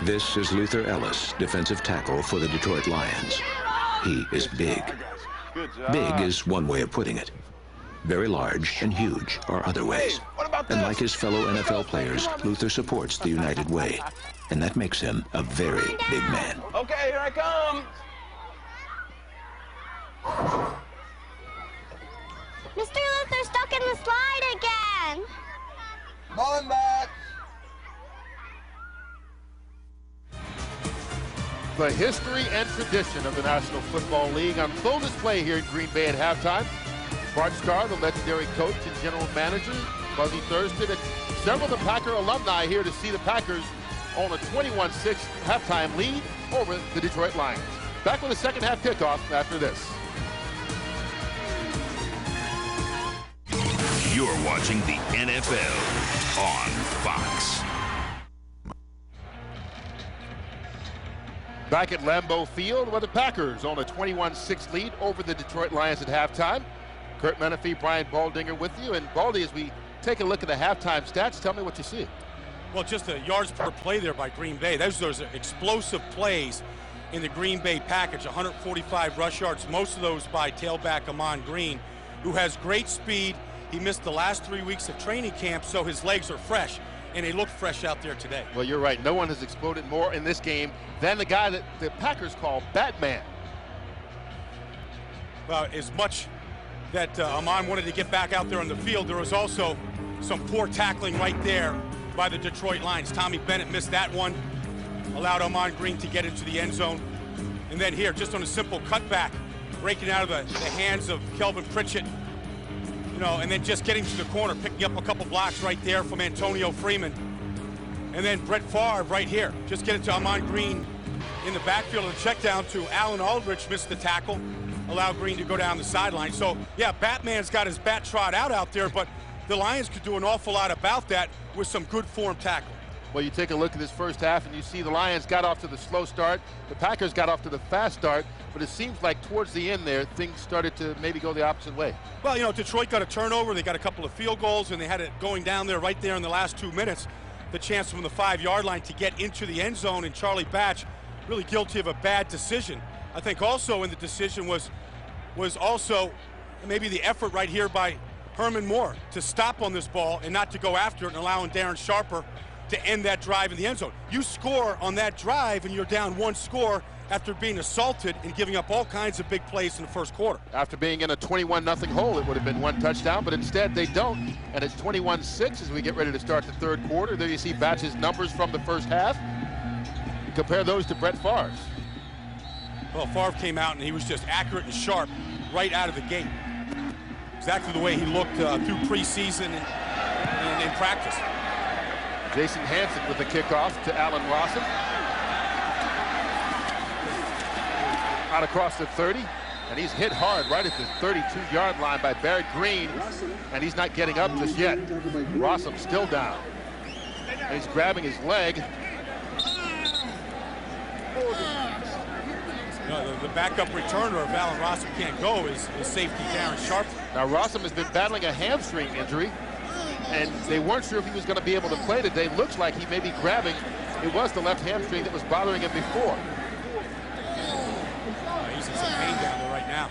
This is Luther Ellis, defensive tackle for the Detroit Lions. He is big. Big is one way of putting it. Very large and huge are other ways. And like his fellow NFL players, Luther supports the United Way. And that makes him a very big man. Okay, here I come. Mr. Luther's stuck in the slide again. Going back. The history and tradition of the National Football League on full display here in Green Bay at halftime. Bart Starr, the legendary coach and general manager, Buzzy Thurston, and several of the Packer alumni here to see the Packers on a 21-6 halftime lead over the Detroit Lions. Back with the second half kickoff after this. You're watching the NFL on Fox. Back at Lambeau Field with the Packers on a 21-6 lead over the Detroit Lions at halftime. Kurt Menefee, Brian Baldinger with you. And Baldy, as we take a look at the halftime stats, tell me what you see. Well, just the yards per play there by Green Bay. Those are explosive plays in the Green Bay package. 145 rush yards, most of those by tailback Ahman Green, who has great speed. He missed the last 3 weeks of training camp, so his legs are fresh, and they look fresh out there today. Well, you're right. No one has exploded more in this game than the guy that the Packers call Batman. Well, as much that Ahman wanted to get back out there on the field, there was also some poor tackling right there by the Detroit Lions. Tommy Bennett missed that one, allowed Ahman Green to get into the end zone. And then here, just on a simple cutback, breaking out of the hands of Kelvin Pritchett, you know, and then just getting to the corner, picking up a couple blocks right there from Antonio Freeman. And then Brett Favre right here, just get it to Ahman Green in the backfield, and check down to Alan Aldrich, missed the tackle, allow Green to go down the sideline. So, yeah, Batman's got his bat trot out there, but the Lions could do an awful lot about that with some good form tackle. Well, you take a look at this first half and you see the Lions got off to the slow start. The Packers got off to the fast start, but it seems like towards the end there, things started to maybe go the opposite way. Well, you know, Detroit got a turnover. They got a couple of field goals, and they had it going down there right there in the last 2 minutes. The chance from the 5-yard line to get into the end zone, and Charlie Batch really guilty of a bad decision. I think also in the decision was also maybe the effort right here by Herman Moore to stop on this ball and not to go after it, and allowing Darren Sharper to end that drive in the end zone. You score on that drive and you're down one score after being assaulted and giving up all kinds of big plays in the first quarter. After being in a 21-0 hole, it would have been one touchdown, but instead they don't. And it's 21-6 as we get ready to start the third quarter. There you see Batch's numbers from the first half. Compare those to Brett Favre's. Well, Favre came out and he was just accurate and sharp right out of the gate. Exactly the way he looked through preseason and in practice. Jason Hanson with the kickoff to Allen Rossum. Out across the 30, and he's hit hard right at the 32-yard line by Barrett Green, and he's not getting up just yet. Rossum still down. And he's grabbing his leg. No, the backup returner of Allen Rossum can't go is safety Darren Sharp. Now Rossum has been battling a hamstring injury, and they weren't sure if he was going to be able to play today. Looks like he may be grabbing. It was the left hamstring that was bothering him before. He's in some pain down there right now.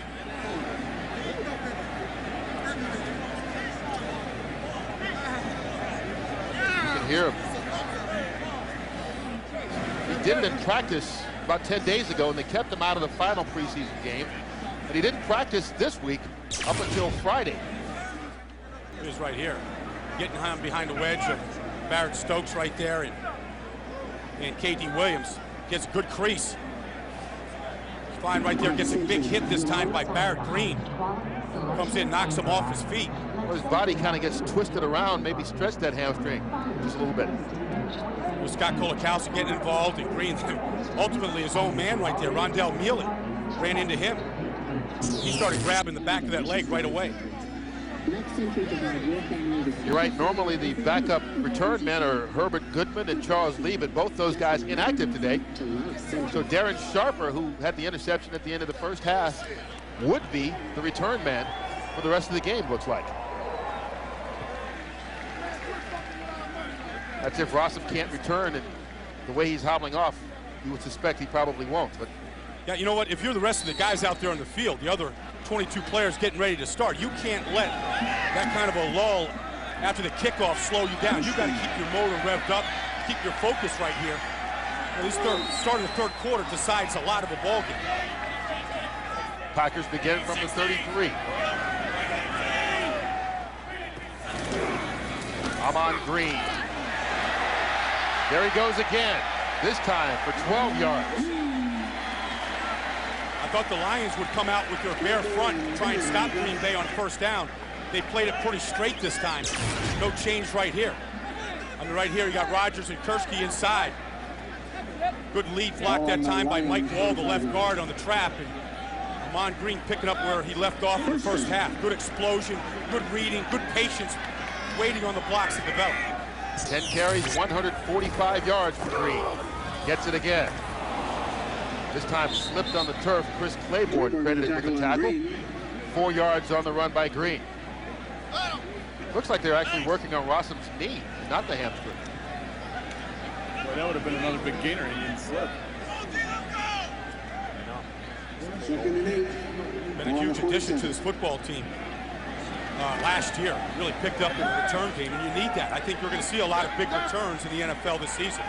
You can hear him. He did it in practice about 10 days ago, and they kept him out of the final preseason game. But he didn't practice this week up until Friday. He's right here, getting behind the wedge of Barrett Stokes right there, and K.D. Williams gets a good crease. Fine right there, gets a big hit this time by Barrett Green. Comes in, knocks him off his feet. Well, his body kind of gets twisted around, maybe stretched that hamstring just a little bit. With Scott Kolakowski getting involved, and Green, ultimately his own man right there, Rondell Mealy, ran into him. He started grabbing the back of that leg right away. You're right, normally the backup return men are Herbert Goodman and Charles Lee, but both those guys inactive today. So Darren Sharper, who had the interception at the end of the first half, would be the return man for the rest of the game, looks like. That's if Rossum can't return, and the way he's hobbling off, you would suspect he probably won't. But yeah, you know what? If you're the rest of the guys out there on the field, the other 22 players getting ready to start, you can't let that kind of a lull after the kickoff slow you down. You got to keep your motor revved up, keep your focus right here. At least start of the third quarter decides a lot of a ball game. Packers begin from the 33. Ahman Green. There he goes again, this time for 12 yards. I thought the Lions would come out with their bare front and try and stop Green Bay on first down. They played it pretty straight this time. No change right here. I mean, right here, you got Rodgers and Kursky inside. Good lead block that time by Mike Wall, the left guard on the trap. And Ahman Green picking up where he left off in the first half. Good explosion, good reading, good patience, waiting on the blocks to develop. 10 carries, 145 yards for Green. Gets it again. This time slipped on the turf. Chris Claiborne credited with the tackle. 4 yards on the run by Green. Looks like they're actually working on Rossum's knee, not the hamstring. Well, that would have been another big gainer. He didn't slip. Been a huge addition to this football team last year. Really picked up in the return game, and you need that. I think we're going to see a lot of big returns in the NFL this season.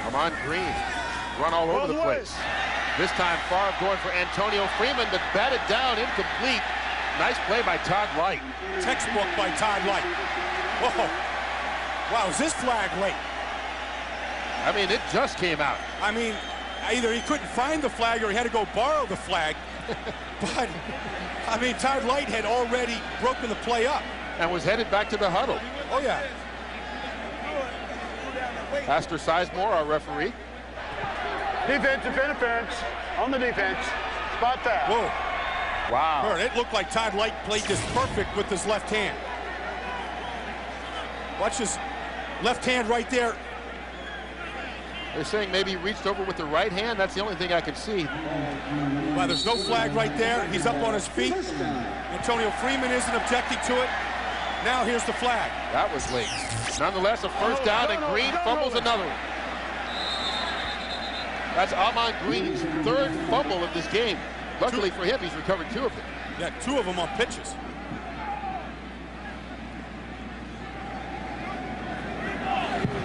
Ahman Green run all over the place. This time Favre going for Antonio Freeman, but batted down, incomplete. Nice play by Todd Light. Textbook by Todd Light. Whoa. Wow, is this flag late? I mean, it just came out. I mean, either he couldn't find the flag or he had to go borrow the flag. But, I mean, Todd Light had already broken the play up. And was headed back to the huddle. Oh, yeah. Astor Sizemore, our referee. Defensive interference on the defense. Spot that. Whoa. Wow. It looked like Todd Light played this perfect with his left hand. Watch his left hand right there. They're saying maybe he reached over with the right hand. That's the only thing I can see. Well, there's no flag right there. He's up on his feet. Antonio Freeman isn't objecting to it. Now here's the flag. That was late. Nonetheless, a first down, and Green fumbles another one. That's Ahman Green's third fumble of this game. Luckily for him, he's recovered 2 of them. Yeah, 2 of them on pitches.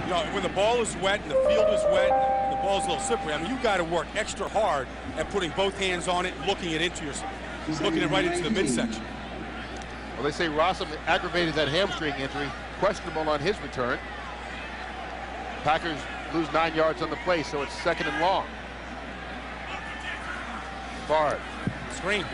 You know, when the ball is wet and the field is wet and the ball's a little slippery, I mean, you got to work extra hard at putting both hands on it and looking it right into the midsection. Well, they say Rossum aggravated that hamstring injury. Questionable on his return. Packers lose 9 yards on the play, so it's 2nd and long. Favre. Screen.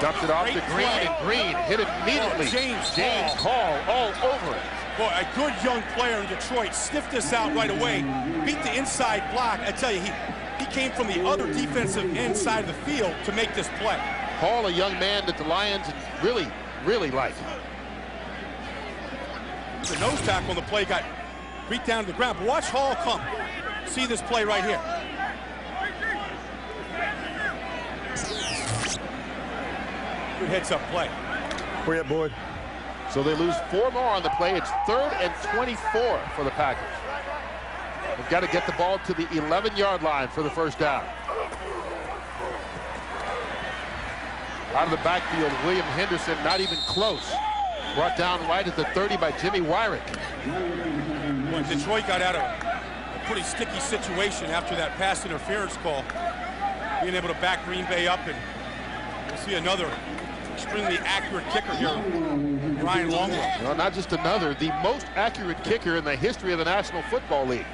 Dumps it off to Green, and Green hit immediately. James Hall all over it. Boy, a good young player in Detroit sniffed this out right away. Beat the inside block. I tell you, he came from the other defensive end side of the field to make this play. Hall, a young man that the Lions really, really like. The nose tackle on the play got beat down to the ground. But watch Hall come. See this play right here. Good heads-up play. Where you at, Boyd? So they lose 4 more on the play. It's 3rd and 24 for the Packers. They've got to get the ball to the 11-yard line for the first down. Out of the backfield, William Henderson, not even close. Brought down right at the 30 by Jimmy Wyrick. Well, Detroit got out of a pretty sticky situation after that pass interference call. Being able to back Green Bay up, and we'll see another extremely accurate kicker here, Ryan Longwell. Well, not just another, the most accurate kicker in the history of the National Football League.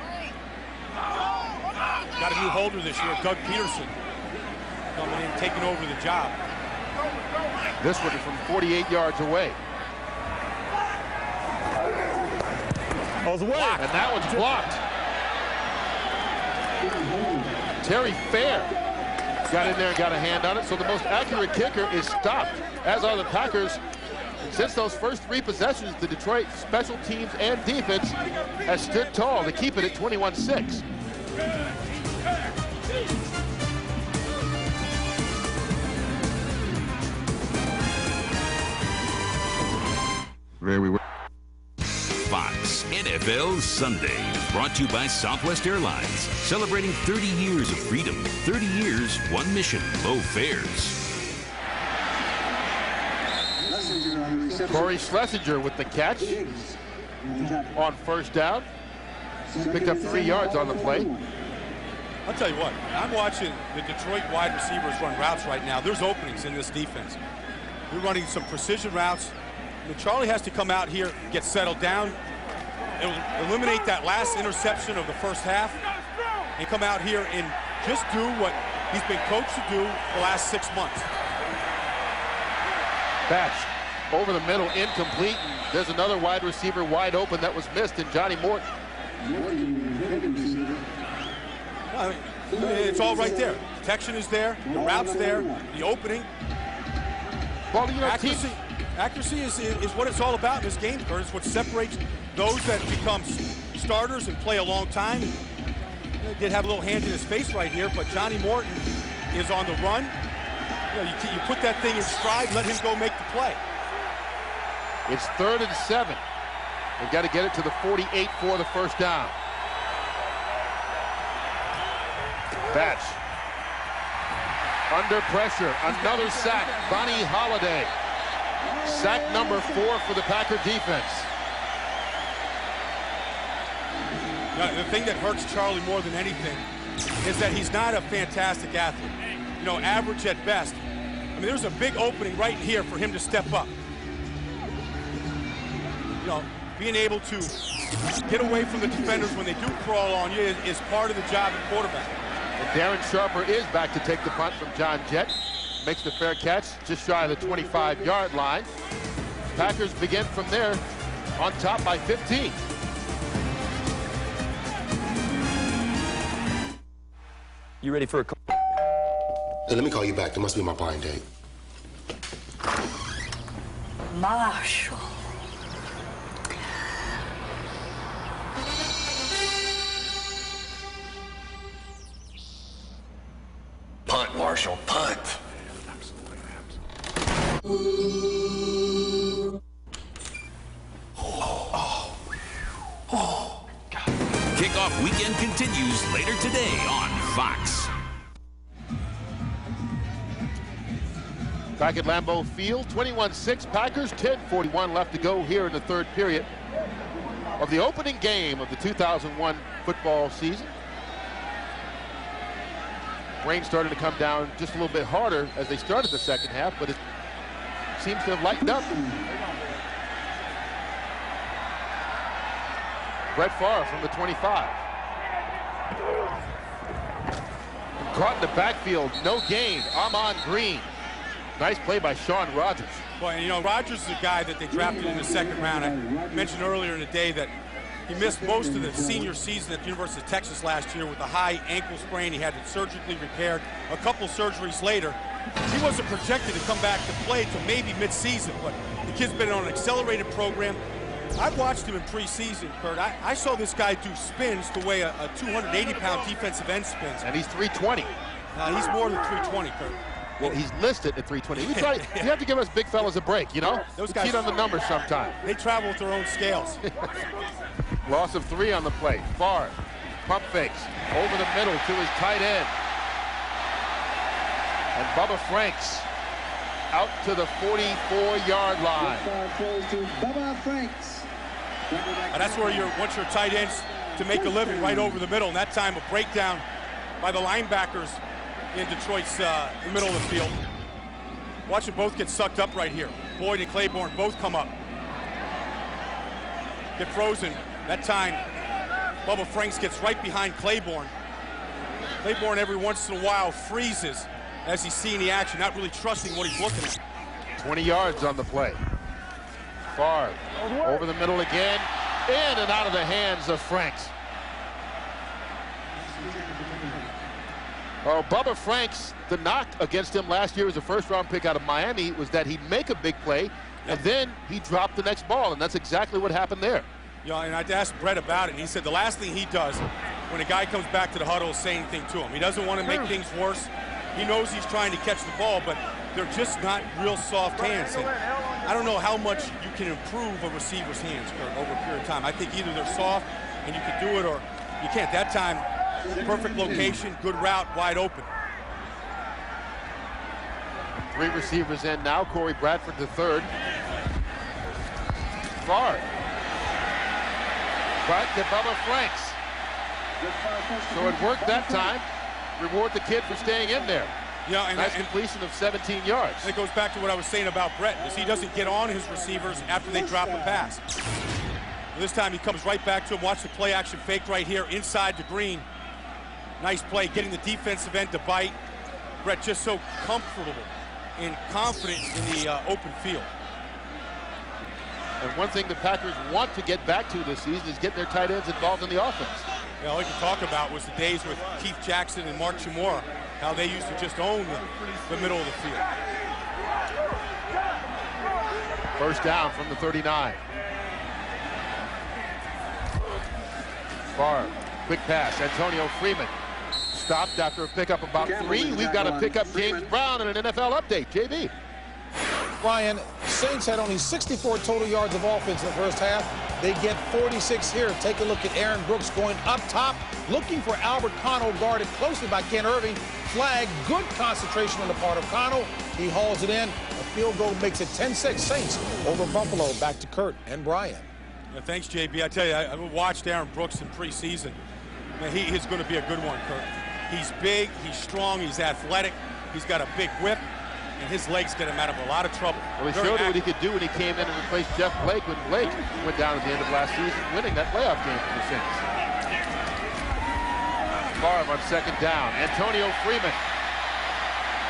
Got a new holder this year, Doug Peterson, coming in, taking over the job. This one is from 48 yards away. Oh, the way. And that one's blocked. Terry Fair got in there and got a hand on it. So the most accurate kicker is stopped, as are the Packers. Since those first 3 possessions, the Detroit special teams and defense has stood tall to keep it at 21-6. Fox NFL Sunday, brought to you by Southwest Airlines, celebrating 30 years of freedom, 30 years, one mission, low fares. Corey Schlesinger with the catch on first down. Picked up 3 yards on the play. I'll tell you what, I'm watching the Detroit wide receivers run routes right now. There's openings in this defense. We're running some precision routes. And Charlie has to come out here, get settled down, eliminate that last interception of the first half, and come out here and just do what he's been coached to do the last 6 months. Batch over the middle, incomplete. And there's another wide receiver wide open that was missed in Johnny Morton. I mean, it's all right there. Protection is there, the route's there, the opening. Well, you know, accuracy is what it's all about in this game, Kurt. It's what separates those that become starters and play a long time. He did have a little hand in his face right here, but Johnny Morton is on the run. You know, you put that thing in stride, let him go make the play. It's 3rd and 7. They've got to get it to the 48 for the first down. Batch. Under pressure, another sack. Bonnie Holiday. Sack number 4 for the Packer defense. Now, the thing that hurts Charlie more than anything is that he's not a fantastic athlete. You know, average at best. I mean, there's a big opening right here for him to step up. You know, being able to get away from the defenders when they do crawl on you is part of the job of quarterback. And Darren Sharper is back to take the punt from John Jett. Makes the fair catch just shy of the 25-yard line. Packers begin from there on top by 15. You ready for a call? Hey, let me call you back. There must be my blind date. Marshall. Punt, Marshall, punt. Kickoff weekend continues later today on Fox. Back at Lambeau Field, 21-6 Packers, 10:41 left to go here in the third period of the opening game of the 2001 football season. Rain started to come down just a little bit harder as they started the second half, but it seems to have lightened up. Brett Favre from the 25. Caught in the backfield, no gain. Ahman Green. Nice play by Sean Rogers. Well, and you know, Rogers is a guy that they drafted in the second round. I mentioned earlier in the day that he missed most of the senior season at the University of Texas last year with a high ankle sprain. He had it surgically repaired. A couple surgeries later, he wasn't projected to come back to play until maybe mid-season, but the kid's been on an accelerated program. I've watched him in preseason, Kurt. I saw this guy do spins the way a 280-pound defensive end spins. And he's 320. He's more than 320, Kurt. Well, he's listed at 320. You have to give us big fellas a break, you know? Those guys cheat on the numbers sometime. They travel with their own scales. Loss of 3 on the play. Favre, pump fakes, over the middle to his tight end. And Bubba Franks out to the 44-yard line. Bubba Franks. And that's where you want your tight ends to make a living, right over the middle. And that time a breakdown by the linebackers in Detroit's middle of the field. Watch them both get sucked up right here. Boyd and Claiborne both come up. Get frozen. That time, Bubba Franks gets right behind Claiborne. Claiborne every once in a while freezes as he's seeing the action, not really trusting what he's looking at. 20 yards on the play. Favre over the middle again, in and out of the hands of Franks. Oh, Bubba Franks, the knock against him last year as a first-round pick out of Miami was that he'd make a big play, and then he dropped the next ball, and that's exactly what happened there. Yeah, and I asked Brett about it, and he said the last thing he does when a guy comes back to the huddle is say anything to him. He doesn't want to make things worse. He knows he's trying to catch the ball, but they're just not real soft hands. And I don't know how much you can improve a receiver's hands, Kurt, over a period of time. I think either they're soft and you can do it, or you can't. That time, perfect location, good route, wide open. 3 receivers in now. Corey Bradford the third. Favre. Back to Bubba Franks. So it worked that time. Reward the kid for staying in there. Yeah, and nice completion of 17 yards. And it goes back to what I was saying about Brett, is he doesn't get on his receivers after they drop a pass. This time he comes right back to him. Watch the play action fake right here inside the green. Nice play, getting the defensive end to bite. Brett just so comfortable and confident in the open field. And one thing the Packers want to get back to this season is get their tight ends involved in the offense. Yeah, all you can talk about was the days with Keith Jackson and Mark Chmura, how they used to just own the middle of the field. First down from the 39. Favre, quick pass, Antonio Freeman. Stopped after a pickup about 3. We've got to pick up James Brown in an NFL update. JB. Ryan, Saints had only 64 total yards of offense in the first half. They get 46 here. Take a look at Aaron Brooks going up top, looking for Albert Cano, guarded closely by Ken Irving. Flag, good concentration on the part of Cano. He hauls it in. A field goal makes it 10-6 Saints over Buffalo. Back to Kurt and Brian. Yeah, thanks, JB. I tell you, I watched Aaron Brooks in preseason. Man, he is going to be a good one, Kurt. He's big, he's strong, he's athletic, he's got a big whip, and his legs get him out of a lot of trouble. Well, he showed what he could do when he came in and replaced Jeff Blake when Blake went down at the end of last season, winning that playoff game for the Saints. Favre on second down. Antonio Freeman.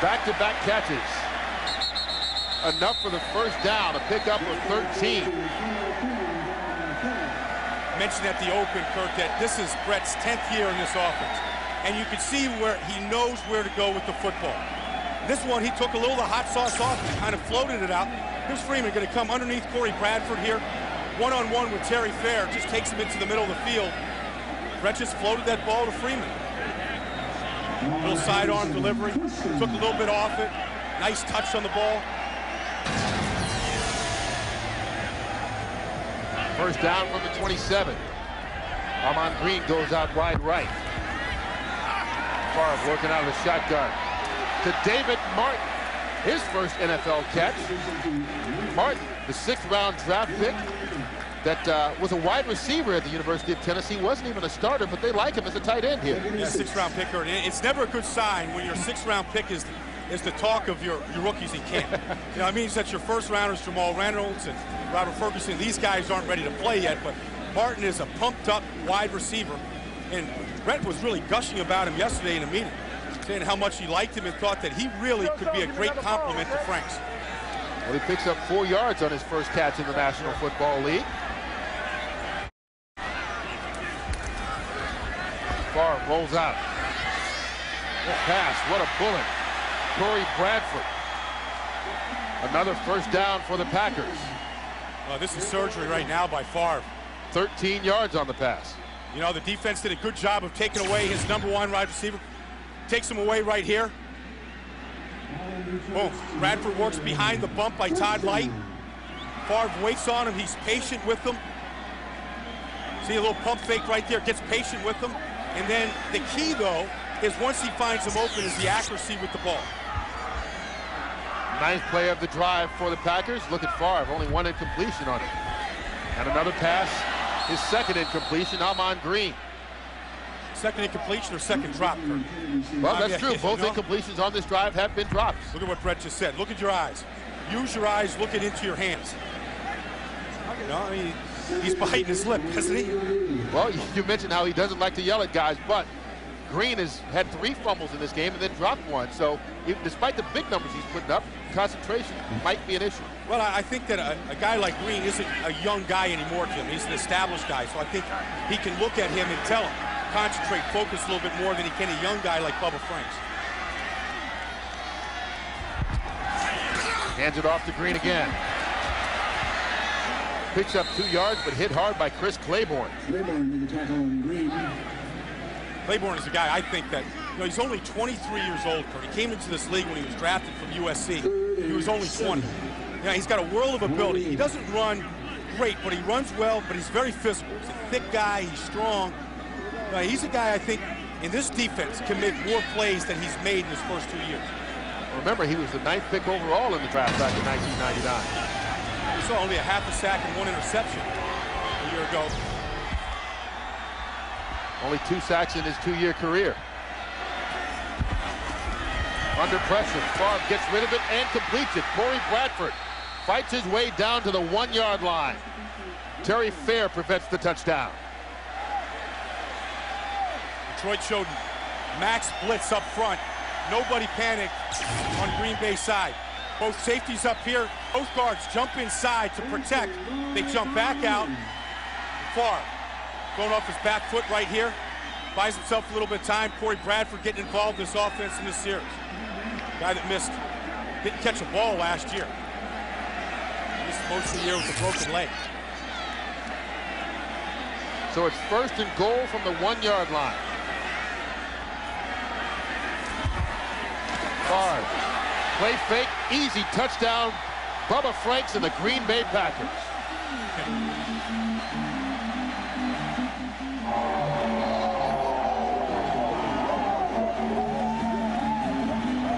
Back-to-back catches. Enough for the first down, a pickup of 13. Mentioned at the open, Kurt, that this is Brett's 10th year in this offense. And you can see where he knows where to go with the football. This one, he took a little of the hot sauce off and kind of floated it out. Here's Freeman going to come underneath Corey Bradford here. One-on-one with Terry Fair, just takes him into the middle of the field. Brett just floated that ball to Freeman. Little sidearm delivery, took a little bit off it. Nice touch on the ball. First down from the 27. Ahman Green goes out wide right. Favre working out of the shotgun to David Martin. His first NFL catch. Martin, the 6th round draft pick that was a wide receiver at the University of Tennessee. Wasn't even a starter, but they like him as a tight end here. Yeah, 6th round pick. It's never a good sign when your 6th round pick is the talk of your rookies in camp. You know, it means that your first rounders, Jamal Reynolds and Robert Ferguson, these guys aren't ready to play yet, but Martin is a pumped up wide receiver. And Brett was really gushing about him yesterday in a meeting, saying how much he liked him and thought that he really could be a great compliment to Franks. Well, he picks up 4 yards on his first catch in the National Football League. Favre rolls out. Good pass, what a bullet. Corey Bradford. Another first down for the Packers. This is surgery right now by Favre. 13 yards on the pass. You know, the defense did a good job of taking away his #1 wide receiver. Takes him away right here. Boom. Bradford works behind the bump by Todd Light. Favre waits on him. He's patient with them. See a little pump fake right there. Gets patient with them. And then the key, though, is once he finds him open is the accuracy with the ball. Ninth play of the drive for the Packers. Look at Favre, only 1 incompletion on it. And another pass, his second incompletion, Ahman Green. Second incompletion or second drop, Kurt? Well, that's true. Both incompletions on this drive have been drops. Look at what Brett just said. Look at your eyes. Use your eyes looking into your hands. You know, I mean, he's biting his lip, isn't he? Well, you mentioned how he doesn't like to yell at guys, but Green has had 3 fumbles in this game and then dropped 1. So even despite the big numbers he's putting up, concentration might be an issue. Well, I think that a guy like Green isn't a young guy anymore, Jim. He's an established guy. So I think he can look at him and tell him, concentrate, focus a little bit more than he can a young guy like Bubba Franks. Hands it off to Green again. Picks up 2 yards, but hit hard by Chris Claiborne. Claiborne is a guy I think that, you know, he's only 23 years old, Kurt. He came into this league when he was drafted from USC. He was only 20. Yeah, he's got a world of ability. He doesn't run great, but he runs well, but he's very physical. He's a thick guy, he's strong. He's a guy I think in this defense can make more plays than he's made in his first 2 years. Remember, he was the 9th pick overall in the draft back in 1999. We saw only a half a sack and 1 interception a year ago. Only 2 sacks in his 2-year career. Under pressure, Favre gets rid of it and completes it. Corey Bradford fights his way down to the 1-yard line. Terry Fair prevents the touchdown. Detroit showed max blitz up front. Nobody panicked on Green Bay side. Both safeties up here, both guards jump inside to protect. They jump back out. Favre going off his back foot right here. Buys himself a little bit of time. Corey Bradford getting involved in this offense in this series. Guy that didn't catch a ball last year. Missed most of the year with a broken leg. So it's 1st and goal from the 1-yard line. Favre, play fake, easy touchdown. Bubba Franks and the Green Bay Packers.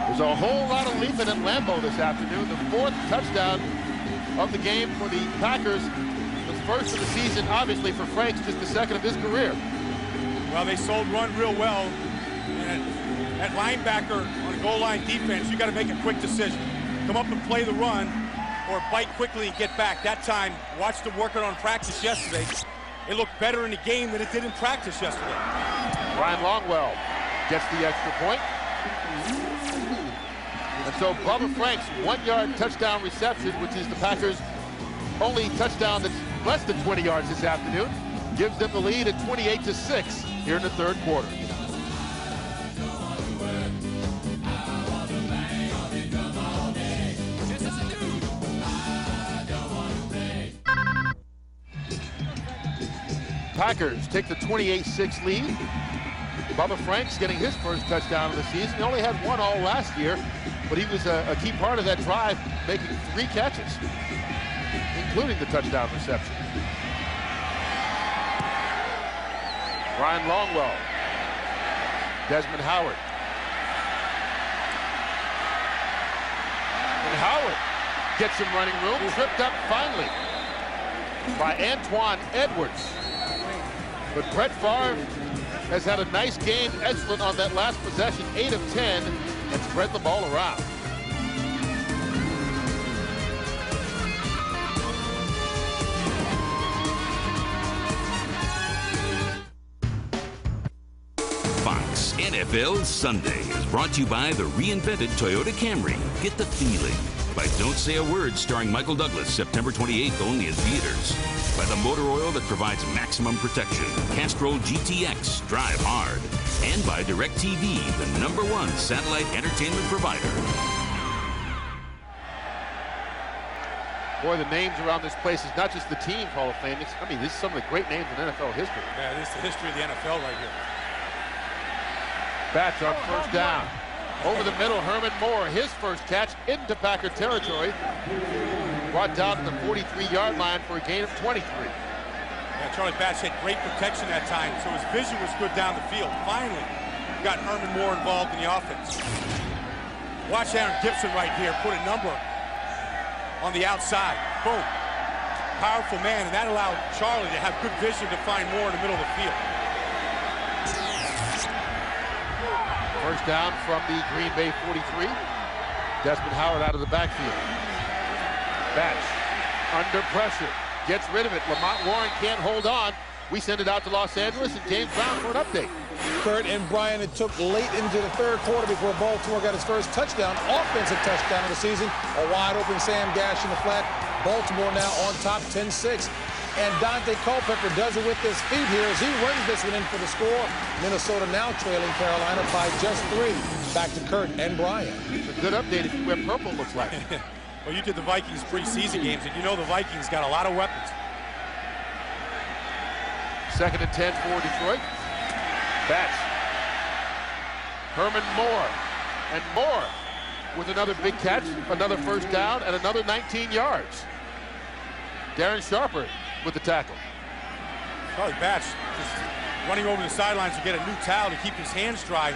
There's a whole lot of leaping at Lambeau this afternoon. The 4th touchdown of the game for the Packers. The first of the season, obviously, for Franks, just the 2nd of his career. Well, they sold run real well. And at linebacker on a goal line defense, you got to make a quick decision. Come up and play the run or bite quickly and get back. That time, watched them working on practice yesterday. It looked better in the game than it did in practice yesterday. Ryan Longwell gets the extra point. And so Bubba Franks, 1-yard touchdown reception, which is the Packers' only touchdown that's less than 20 yards this afternoon, gives them the lead at 28-6 here in the 3rd quarter. Packers take the 28-6 lead. Bubba Franks getting his first touchdown of the season. He only had 1 all last year, but he was a key part of that drive, making 3 catches, including the touchdown reception. Ryan Longwell. Desmond Howard. And Howard gets some running room, tripped up finally by Antoine Edwards. But Brett Favre has had a nice game, excellent on that last possession, 8 of 10, and spread the ball around. Fox NFL Sunday is brought to you by the reinvented Toyota Camry. Get the feeling. By Don't Say a Word, starring Michael Douglas, September 28th, only in theaters. By the motor oil that provides maximum protection, Castrol GTX, drive hard. And by DirecTV, the #1 satellite entertainment provider. Boy, the names around this place is not just the team Hall of Fame. This is some of the great names in NFL history. Yeah, this is the history of the NFL right here. Batch on 1st down. Over the middle, Herman Moore, his first catch into Packer territory. Brought down to the 43-yard line for a gain of 23. Yeah, Charlie Batch had great protection that time, so his vision was good down the field. Finally, got Herman Moore involved in the offense. Watch Aaron Gibson right here put a number on the outside. Boom. Powerful man, and that allowed Charlie to have good vision to find Moore in the middle of the field. First down from the Green Bay 43. Desmond Howard out of the backfield. Batch under pressure. Gets rid of it. Lamont Warren can't hold on. We send it out to Los Angeles and James Brown for an update. Kurt and Brian, it took late into the 3rd quarter before Baltimore got his first touchdown, offensive touchdown of the season. A wide open Sam Gash in the flat. Baltimore now on top 10-6. And Dante Culpepper does it with his feet here as he runs this one in for the score. Minnesota now trailing Carolina by just 3. Back to Kurt and Brian. It's a good update if you wear purple, looks like. Well, you did the Vikings preseason games, and you know the Vikings got a lot of weapons. 2nd and 10 for Detroit. Batch. Herman Moore. And Moore with another big catch, another first down, and another 19 yards. Darren Sharper with the tackle. Charlie Batch just running over the sidelines to get a new towel to keep his hands dry.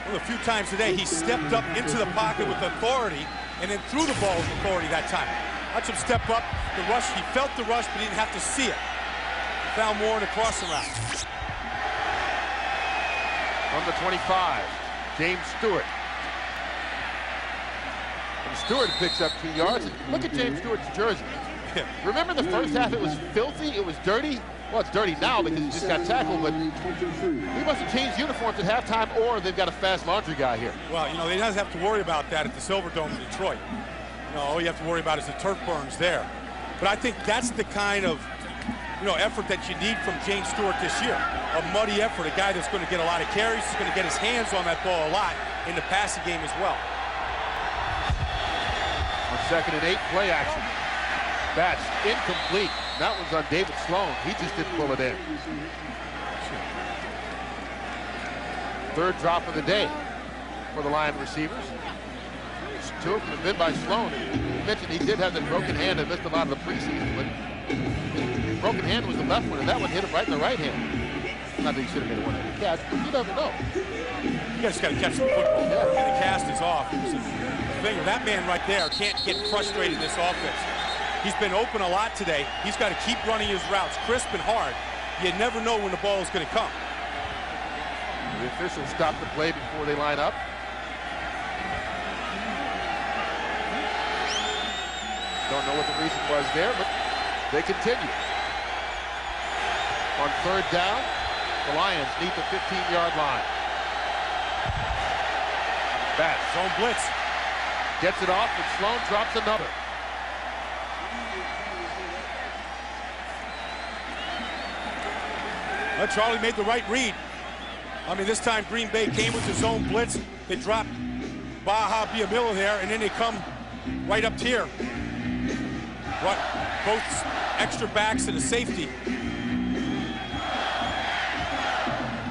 Well, a few times today, he stepped up into the pocket with authority and then threw the ball with authority that time. Watch him step up, the rush. He felt the rush, but he didn't have to see it. He found more in the crossing route. From the 25, James Stewart. And Stewart picks up 2 yards. And look at James Stewart's jersey. Remember the first half, it was filthy, it was dirty. Well, it's dirty now because he just got tackled, but he must have changed uniforms at halftime, or they've got a fast laundry guy here. Well, you know, they don't have to worry about that at the Silverdome in Detroit. You know, all you have to worry about is the turf burns there. But I think that's the kind of, you know, effort that you need from James Stewart this year. A muddy effort, a guy that's going to get a lot of carries, he's going to get his hands on that ball a lot in the passing game as well. On 2nd and 8, play action. Batch incomplete. That one's on David Sloan. He just didn't pull it in. Third drop of the day for the Lion receivers. 2 of them have been by Sloan. You mentioned he did have that broken hand and missed a lot of the preseason, but his broken hand was the left one, and that one hit him right in the right hand. Not that he should have made a one-handed catch, but you never know. You just got to catch the football. Yeah. And the cast is off. That man right there can't get frustrated in this offense. He's been open a lot today. He's got to keep running his routes crisp and hard. You never know when the ball is going to come. The officials stop the play before they line up. Don't know what the reason was there, but they continue. On 3rd down, the Lions need the 15-yard line. Batch. Zone blitz. Gets it off, and Sloan drops another. Well, Charlie made the right read. I mean, this time Green Bay came with the zone blitz. They dropped Baja Biamila there, and then they come right up here. Both extra backs and a safety.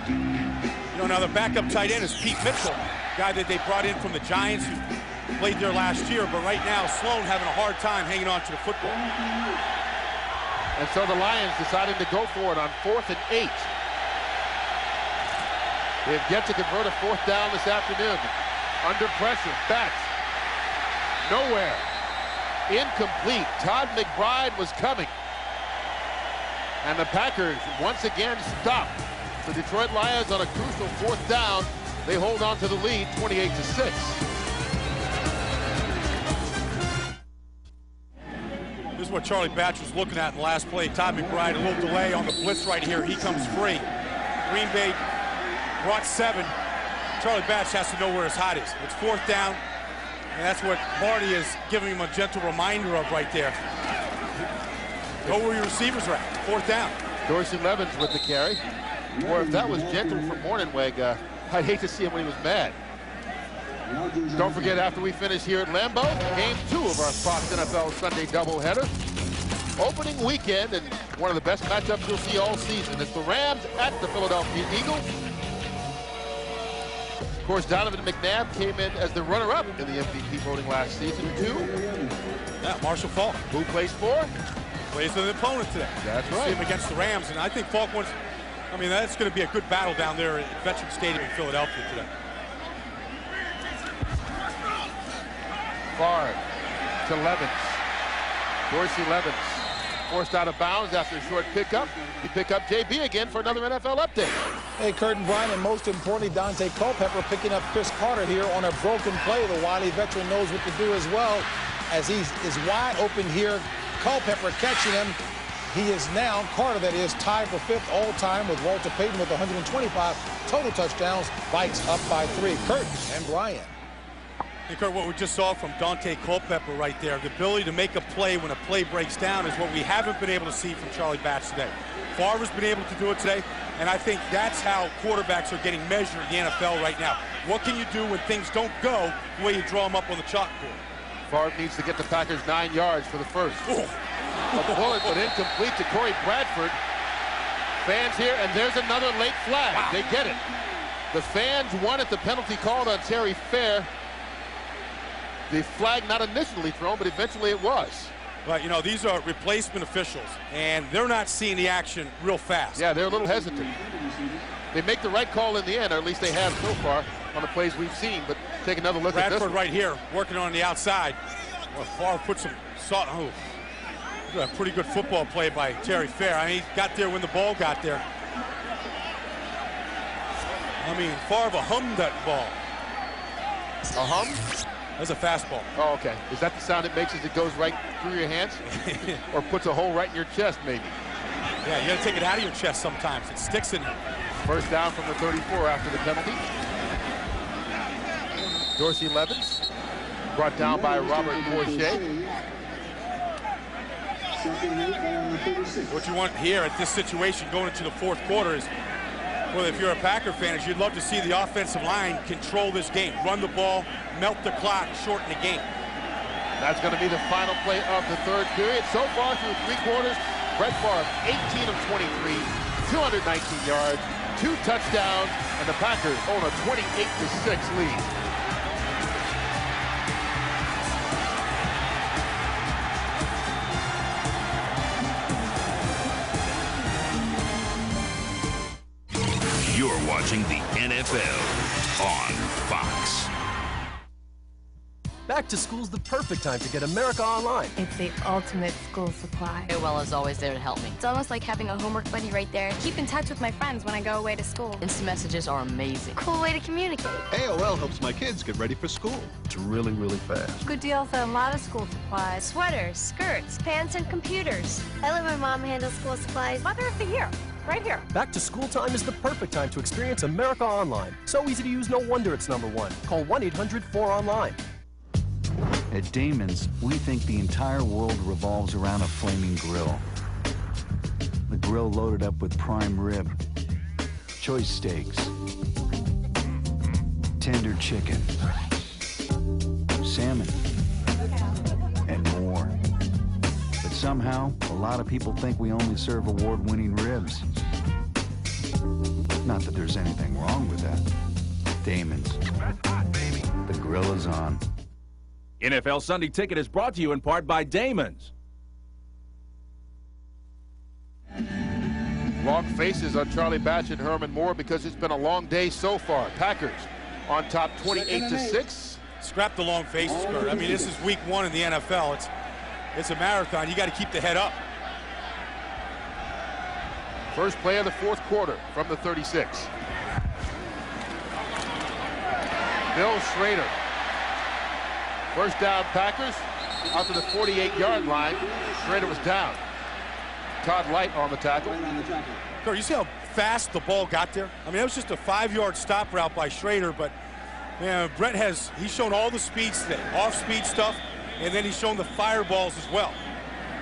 You know, now the backup tight end is Pete Mitchell, guy that they brought in from the Giants, who played there last year. But right now, Sloan having a hard time hanging on to the football. And so the Lions deciding to go for it on 4th and 8. They've yet to convert a 4th down this afternoon. Under pressure, Batch. Nowhere. Incomplete. Todd McBride was coming. And the Packers once again stop the Detroit Lions on a crucial 4th down. They hold on to the lead 28-6. This is what Charlie Batch was looking at in the last play. Todd McBride, a little delay on the blitz right here. He comes free. Green Bay brought 7. Charlie Batch has to know where his hot is. It's 4th down, and that's what Marty is giving him a gentle reminder of right there. Go where your receivers are at. 4th down. Dorsey Levens with the carry. Or if that was gentle from Morningweg, I'd hate to see him when he was mad. Don't forget, after we finish here at Lambeau, game 2 of our Fox NFL Sunday doubleheader. Opening weekend, and one of the best matchups you'll see all season. It's the Rams at the Philadelphia Eagles. Of course, Donovan McNabb came in as the runner-up in the MVP voting last season, too. Yeah, Marshall Faulk. Who plays for? Plays with an opponent today. That's right. See him against the Rams, and I think Faulk wants, I mean, that's going to be a good battle down there at Veterans Stadium in Philadelphia today. Favre to Levens. Dorsey Levens forced out of bounds after a short pickup. We pick up JB again for another NFL update. Hey, Kurt and Brian, and most importantly, Dante Culpepper picking up Chris Carter here on a broken play. The Wiley veteran knows what to do as well, as he is wide open here. Culpepper catching him. He is now, Carter that is, tied for 5th all-time with Walter Payton with 125 total touchdowns. Vikes up by 3. Kurt and Brian. Hey, Kurt, what we just saw from Dante Culpepper right there, the ability to make a play when a play breaks down is what we haven't been able to see from Charlie Batch today. Favre's been able to do it today, and I think that's how quarterbacks are getting measured in the NFL right now. What can you do when things don't go the way you draw them up on the chalkboard? Favre needs to get the Packers 9 yards for the first. A bullet, but incomplete to Corey Bradford. Fans here, and there's another late flag. Wow. They get it. The fans wanted the penalty called on Terry Fair. the flag not initially thrown, but eventually it was. But, you know, these are replacement officials, and they're not seeing the action real fast. Yeah, they're a little hesitant. They make the right call in the end, or at least they have so far on the plays we've seen. But take another look at this one. Bradford right here, working on the outside. Well, Favre put some salt. Oh, a pretty good football play by Terry Fair. I mean, he got there when the ball got there. I mean, Favre hummed that ball. A hum? That's a fastball. Oh, okay. Is that the sound it makes as it goes right through your hands? Or puts a hole right in your chest, maybe? Yeah, you got to take it out of your chest sometimes. It sticks in you. First down from the 34 after the penalty. Dorsey Levens, brought down by Robert Bourget. What you want here at this situation going into the fourth quarter is, well, if you're a Packer fan, is you'd love to see the offensive line control this game, run the ball, melt the clock, shorten the game. That's going to be the final play of the third period. So far through three quarters, Brett Favre, 18 of 23, 219 yards, 2 touchdowns, and the Packers own a 28-6 lead. You're watching the NFL on Fox. Back to school's the perfect time to get America Online. It's the ultimate school supply. AOL is always there to help me. It's almost like having a homework buddy right there. Keep in touch with my friends when I go away to school. Instant messages are amazing. Cool way to communicate. AOL helps my kids get ready for school. It's really, really fast. Good deals on a lot of school supplies. Sweaters, skirts, pants, and computers. I let my mom handle school supplies. Mother of the Year, right here. Back to school time is the perfect time to experience America Online. So easy to use, no wonder it's #1. Call 1-800-4ONLINE. At Damon's, we think the entire world revolves around a flaming grill. The grill loaded up with prime rib, choice steaks, tender chicken, salmon, and more. But somehow, a lot of people think we only serve award-winning ribs. Not that there's anything wrong with that. Damon's. The grill is on. NFL Sunday Ticket is brought to you in part by Damon's. Long faces on Charlie Batch and Herman Moore because it's been a long day so far. Packers on top 28-6. Scrap the long faces, Kurt. I mean, this is week 1 in the NFL. It's a marathon. You got to keep the head up. First play of the fourth quarter from the 36. Bill Schrader. First down Packers out to the 48-yard line. Schrader was down. Todd Light on the tackle. Kurt, you see how fast the ball got there? I mean, it was just a 5-yard stop route by Schrader, but man, Brett he's shown all the speeds today, off-speed stuff, and then he's shown the fireballs as well.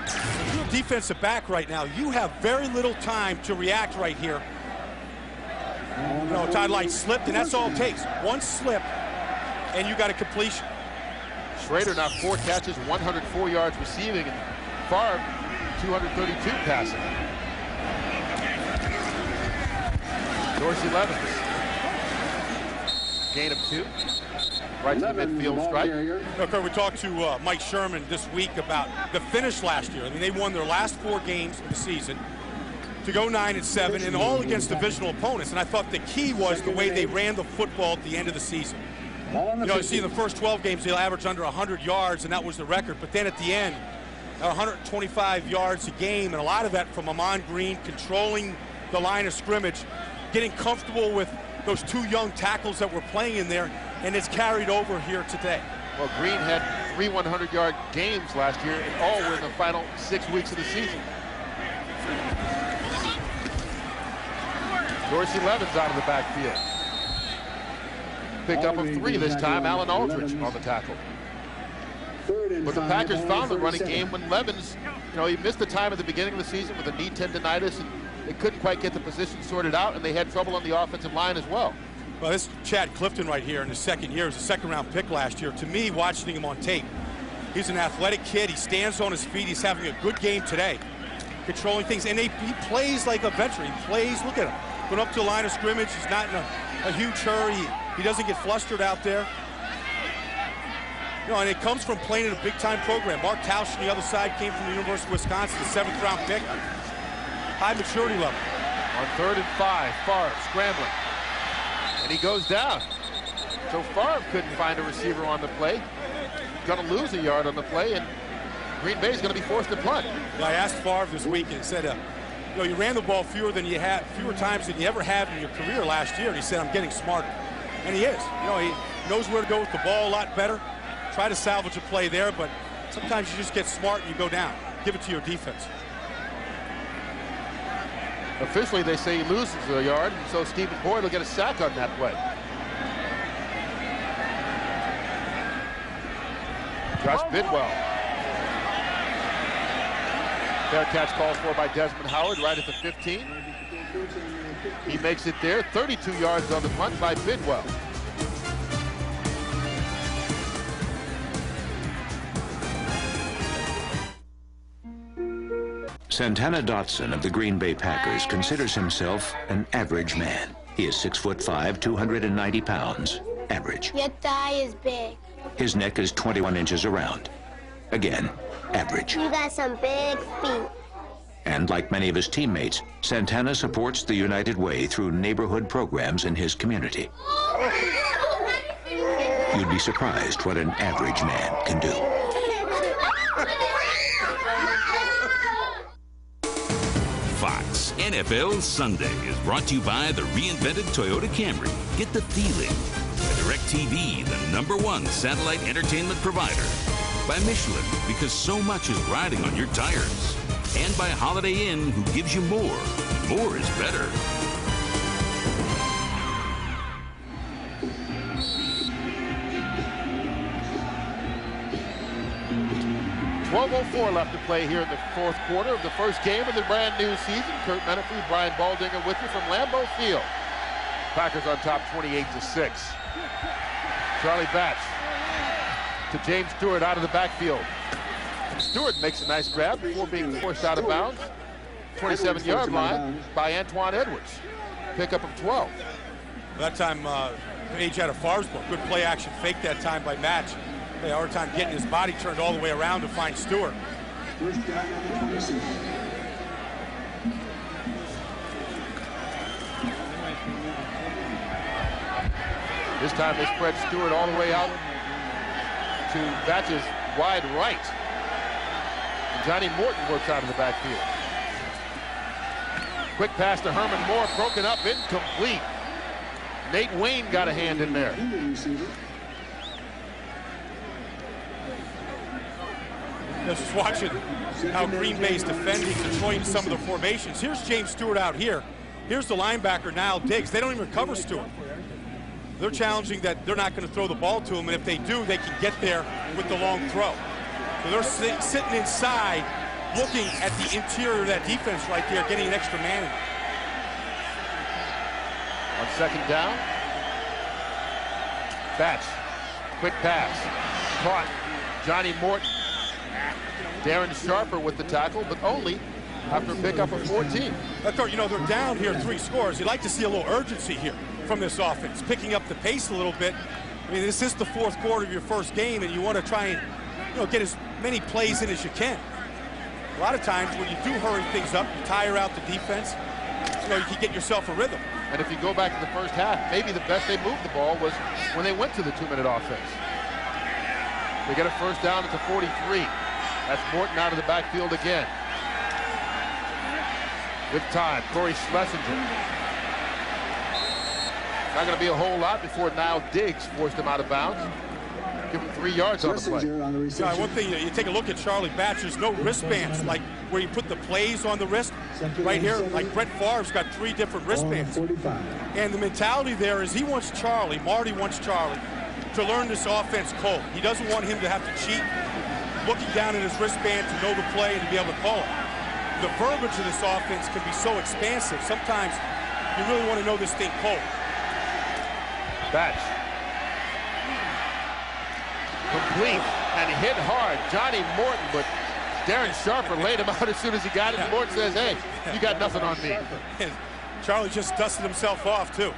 If you're a defensive back right now, you have very little time to react right here. You know, Todd Light slipped, and that's all it takes. One slip, and you got a completion. Schrader now 4 catches, 104 yards receiving, and Favre 232 passing. Dorsey Levens. Gain of 2. Right to the midfield stripe. Okay, we talked to Mike Sherman this week about the finish last year. I mean, they won their last 4 games of the season to go 9-7, and all against divisional opponents. And I thought the key was the way they ran the football at the end of the season. You know, you see in the first 12 games, they'll average under 100 yards, and that was the record. But then at the end, 125 yards a game, and a lot of that from Ahman Green controlling the line of scrimmage, getting comfortable with those 2 young tackles that were playing in there, and it's carried over here today. Well, Green had 3 100-yard games last year, and all were in the final 6 weeks of the season. Dorsey Levens out of the backfield. Picked up of 3 this time. Alan Aldridge on the tackle. But the Packers found the running game when Levens, you know, he missed the time at the beginning of the season with a knee tendonitis, and they couldn't quite get the position sorted out, and they had trouble on the offensive line as well. Well, this Chad Clifton right here in his second year is a second-round pick last year. To me, watching him on tape, he's an athletic kid. He stands on his feet. He's having a good game today, controlling things, and he plays like a veteran. He plays, look at him, going up to the line of scrimmage. He's not in a huge hurry. He doesn't get flustered out there. You know, and it comes from playing in a big-time program. Mark Tausch on the other side came from the University of Wisconsin, the 7th-round pick. High maturity level. On 3rd and 5, Favre scrambling. And he goes down. So Favre couldn't find a receiver on the play. Going to lose a yard on the play, and Green Bay is going to be forced to punt. I asked Favre this week and said, you know, you ran the ball fewer times than you ever have in your career last year. And he said, I'm getting smarter. And he is. You know, he knows where to go with the ball a lot better. Try to salvage a play there, but sometimes you just get smart and you go down. Give it to your defense. Officially, they say he loses a yard, and so Stephen Boyd will get a sack on that play. Josh Bidwell. Fair catch called for by Desmond Howard right at the 15. He makes it there. 32 yards on the punt by Bidwell. Santana Dotson of the Green Bay Packers considers himself an average man. He is 6'5", 290 pounds. Average. Your thigh is big. His neck is 21 inches around. Again, average. You got some big feet. And like many of his teammates, Santana supports the United Way through neighborhood programs in his community. You'd be surprised what an average man can do. Fox NFL Sunday is brought to you by the reinvented Toyota Camry. Get the feeling. By DirecTV, the #1 satellite entertainment provider. By Michelin, because so much is riding on your tires. And by Holiday Inn, who gives you more. More is better. .12:04 left to play here in the 4th quarter of the first game of the brand new season. Kurt Menefee, Brian Baldinger with you from Lambeau Field. Packers on top 28-6. Charlie Batch to James Stewart out of the backfield. Stewart makes a nice grab before being forced out of bounds. 27-yard line by Antoine Edwards. Pickup of 12. That time, Page out of Favre's book. Good play action fake that time by Match. They had a hard time getting his body turned all the way around to find Stewart. This time they spread Stewart all the way out to Batch's wide right. And Johnny Morton works out of the backfield. Quick pass to Herman Moore, broken up, incomplete. Nate Wayne got a hand in there. Just watching how Green Bay's defending Detroit in some of the formations. Here's James Stewart out here. Here's the linebacker, Niall Diggs. They don't even cover Stewart. They're challenging that they're not going to throw the ball to him, and if they do, they can get there with the long throw. So they're sitting inside, looking at the interior of that defense right there, getting an extra man. On 2nd down, Batch, quick pass, caught, Johnny Morton. Darren Sharper with the tackle, but only after a pickup of 14. You know, they're down here 3 scores. You'd like to see a little urgency here from this offense, picking up the pace a little bit. I mean, this is the 4th quarter of your first game, and you want to try and, you know, get as many plays in as you can. A lot of times when you do hurry things up, you tire out the defense, you know, you can get yourself a rhythm. And if you go back to the first half, maybe the best they moved the ball was when they went to the 2-minute offense. They get a first down at the 43. That's Morton out of the backfield again. With time, Corey Schlesinger. Not going to be a whole lot before Niall Diggs forced him out of bounds. Give him 3 yards on the play. Yeah, one thing, you take a look at Charlie Batch, there's no wristbands, like where you put the plays on the wrist. Right here, like Brett Favre's got 3 different wristbands. And the mentality there is he wants Charlie, Marty wants Charlie, to learn this offense cold. He doesn't want him to have to cheat, looking down at his wristband to know the play and to be able to call it. The verbiage of this offense can be so expansive. Sometimes you really want to know this thing cold. Batch. Complete and hit hard. Johnny Morton, but Darren Sharper laid him out as soon as he got it. And Morton says, hey, you got nothing on me. Charlie just dusted himself off, too.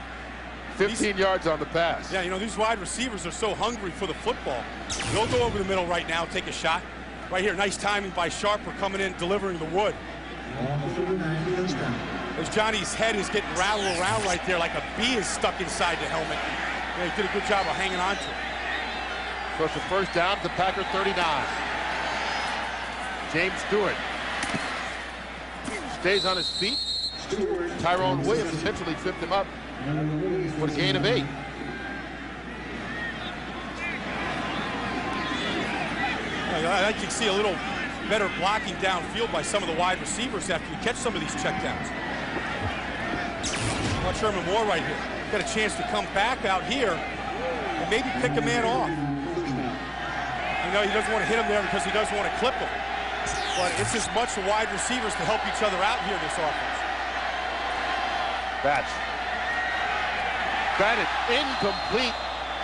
15 yards on the pass. Yeah, you know, these wide receivers are so hungry for the football. They'll go over the middle right now, take a shot. Right here, nice timing by Sharper coming in, delivering the wood. As Johnny's head is getting rattled around right there like a bee is stuck inside the helmet. Yeah, he did a good job of hanging on to it. So it's a first down to Packer 39. James Stewart stays on his feet. Tyrone Williams essentially tripped him up for a gain of 8. I like to see a little better blocking downfield by some of the wide receivers after you catch some of these checkdowns. Watch Herman Moore right here. Got a chance to come back out here and maybe pick a man off. You know, he doesn't want to hit him there because he doesn't want to clip him. But it's as much the wide receivers to help each other out here this offense. Batch. Batted incomplete,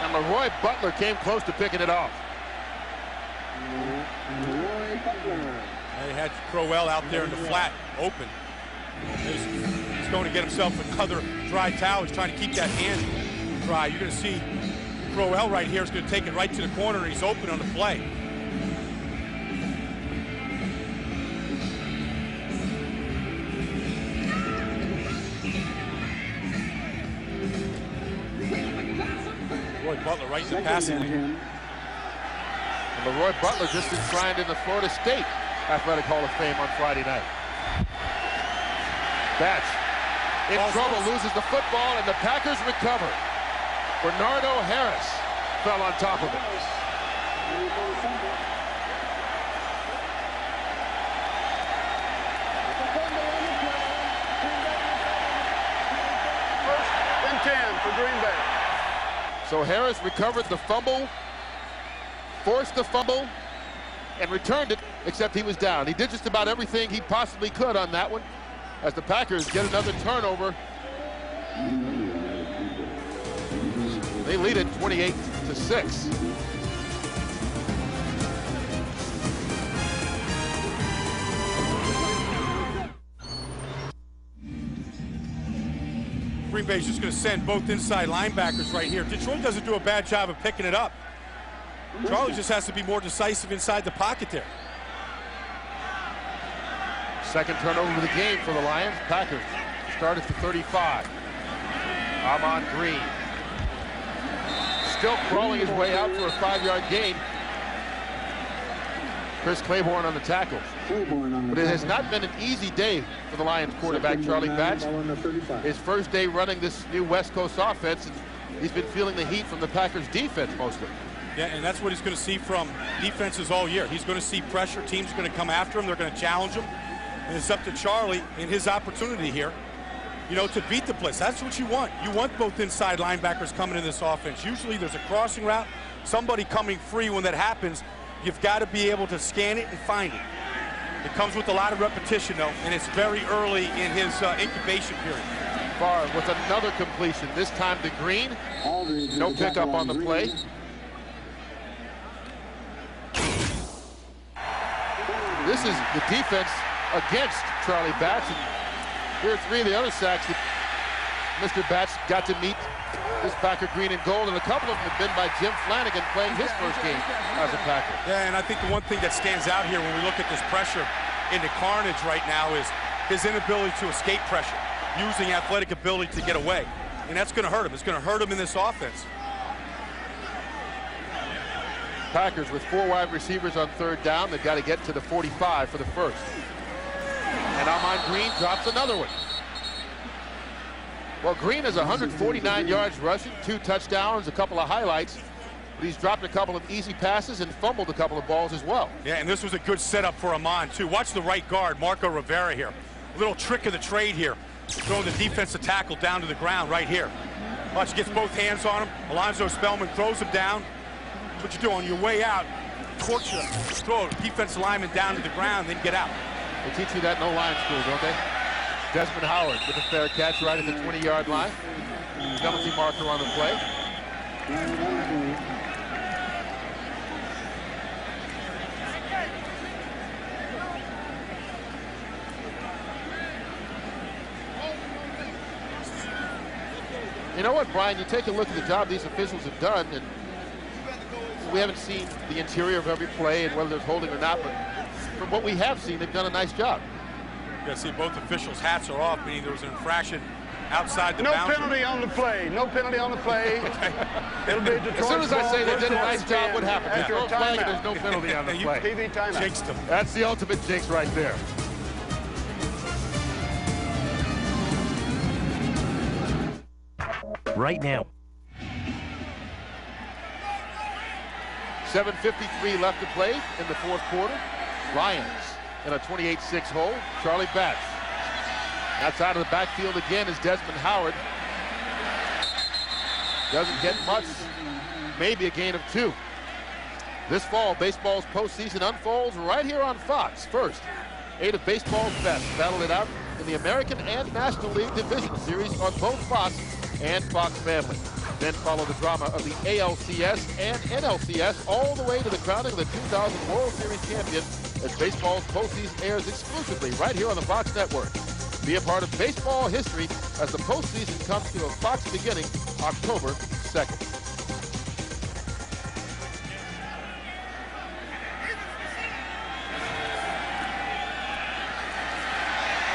and Leroy Butler came close to picking it off. They had Crowell out there in the flat, open. He's going to get himself another dry towel. He's trying to keep that hand dry. You're going to see Crowell right here is going to take it right to the corner, and he's open on the play. Leroy Butler right in the passing lane. Leroy Butler just enshrined in the Florida State Athletic Hall of Fame on Friday night. Batch in trouble, loses the football, and the Packers recover. Bernardo Harris fell on top of it. First and 10 for Green Bay. So Harris recovered the fumble, forced the fumble, and returned it, except he was down. He did just about everything he possibly could on that one, as the Packers get another turnover. They lead it 28-6. Green Bay's just going to send both inside linebackers right here. Detroit doesn't do a bad job of picking it up. Charlie just has to be more decisive inside the pocket there. Second turnover of the game for the Lions. Packers start at the 35. Ahman Green still crawling his way out for a 5-yard gain. Chris Claiborne on the tackle. But it has not been an easy day for the Lions quarterback, Charlie Batch. His first day running this new West Coast offense, and he's been feeling the heat from the Packers defense mostly. Yeah, and that's what he's going to see from defenses all year. He's going to see pressure. Teams are going to come after him. They're going to challenge him. And it's up to Charlie in his opportunity here, you know, to beat the blitz. That's what you want. You want both inside linebackers coming in this offense. Usually there's a crossing route, somebody coming free. When that happens, you've got to be able to scan it and find it. It comes with a lot of repetition, though, and it's very early in his incubation period. Favre with another completion, this time to Green. No pickup on the play. This is the defense against Charlie Batch. And here are 3 of the other sacks that Mr. Batch got to meet this Packer green and gold, and a couple of them have been by Jim Flanagan playing his first game as a Packer. Yeah, and I think the one thing that stands out here when we look at this pressure into carnage right now is his inability to escape pressure, using athletic ability to get away. And that's going to hurt him. It's going to hurt him in this offense. Packers with 4 wide receivers on third down. They've got to get to the 45 for the first. And Ahman Green drops another one. Well, Green has 149 yards rushing, 2 touchdowns, a couple of highlights. But he's dropped a couple of easy passes and fumbled a couple of balls as well. Yeah, and this was a good setup for Ahman, too. Watch the right guard, Marco Rivera here. A little trick of the trade here. Throwing the defensive tackle down to the ground right here. Watch, gets both hands on him. Alonzo Spellman throws him down. What you do on your way out, torch you, throw a defensive lineman down to the ground, then get out. They teach you that in O-line school, don't they? Desmond Howard with a fair catch right at the 20-yard line. Penalty marker on the play. You know what, Brian? You take a look at the job these officials have done, and we haven't seen the interior of every play and whether there's holding or not, but from what we have seen, they've done a nice job. You got to see both officials' hats are off, meaning there was an infraction outside the boundary. No penalty on the play. No penalty on the play. It'll be Detroit. As soon as I say they did a nice job, what happens? After There's no a flag and timeout. there's no penalty on the play. TV timeout. Jinxed them. That's the ultimate jinx right there. Right now. 7:53 left to play in the fourth quarter. Lions in a 28-6 hole. Charlie Batch. Outside of the backfield again is Desmond Howard. Doesn't get much. Maybe a gain of 2. This fall, baseball's postseason unfolds right here on Fox. First, 8 of baseball's best battled it out in the American and National League Division Series on both Fox and Fox Family. Then follow the drama of the ALCS and NLCS all the way to the crowning of the 2000 World Series champion as baseball's postseason airs exclusively right here on the Fox Network. Be a part of baseball history as the postseason comes to a Fox beginning October 2nd.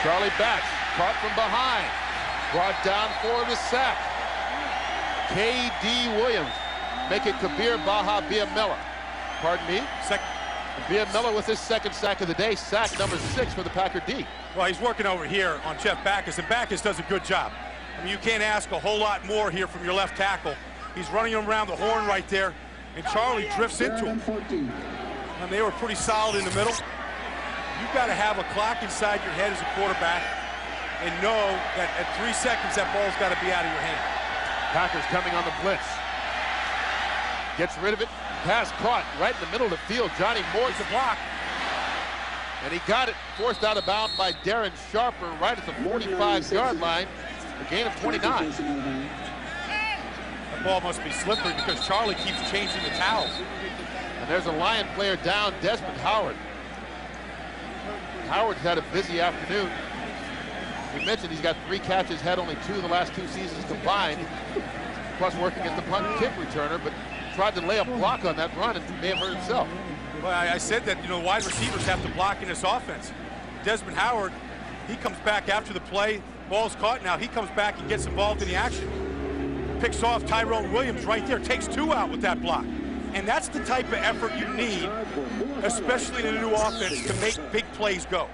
Charlie Batch caught from behind, brought down for the sack. K.D. Williams make it Kabir Baha-Biamela. Pardon me? Biamela with his second sack of the day, sack number 6 for the Packer D. Well, he's working over here on Jeff Backus, and Backus does a good job. I mean, you can't ask a whole lot more here from your left tackle. He's running him around the horn right there, and Charlie drifts into him. And they were pretty solid in the middle. You've got to have a clock inside your head as a quarterback and know that at 3 seconds that ball's got to be out of your hand. Packers coming on the blitz. Gets rid of it. Pass caught right in the middle of the field. Johnny Moore to block. And he got it forced out of bounds by Darren Sharper right at the 45-yard line. A gain of 29. That ball must be slippery because Charlie keeps changing the towels. And there's a Lion player down, Desmond Howard. Howard's had a busy afternoon. We mentioned he's got 3 catches, had only 2 the last 2 seasons combined, plus working as the punt and kick returner, but tried to lay a block on that run and may have hurt himself. Well, I said that, you know, wide receivers have to block in this offense. Desmond Howard, he comes back after the play, ball's caught now, he comes back and gets involved in the action. Picks off Tyrone Williams right there, takes 2 out with that block. And that's the type of effort you need, especially in a new offense, to make big plays go.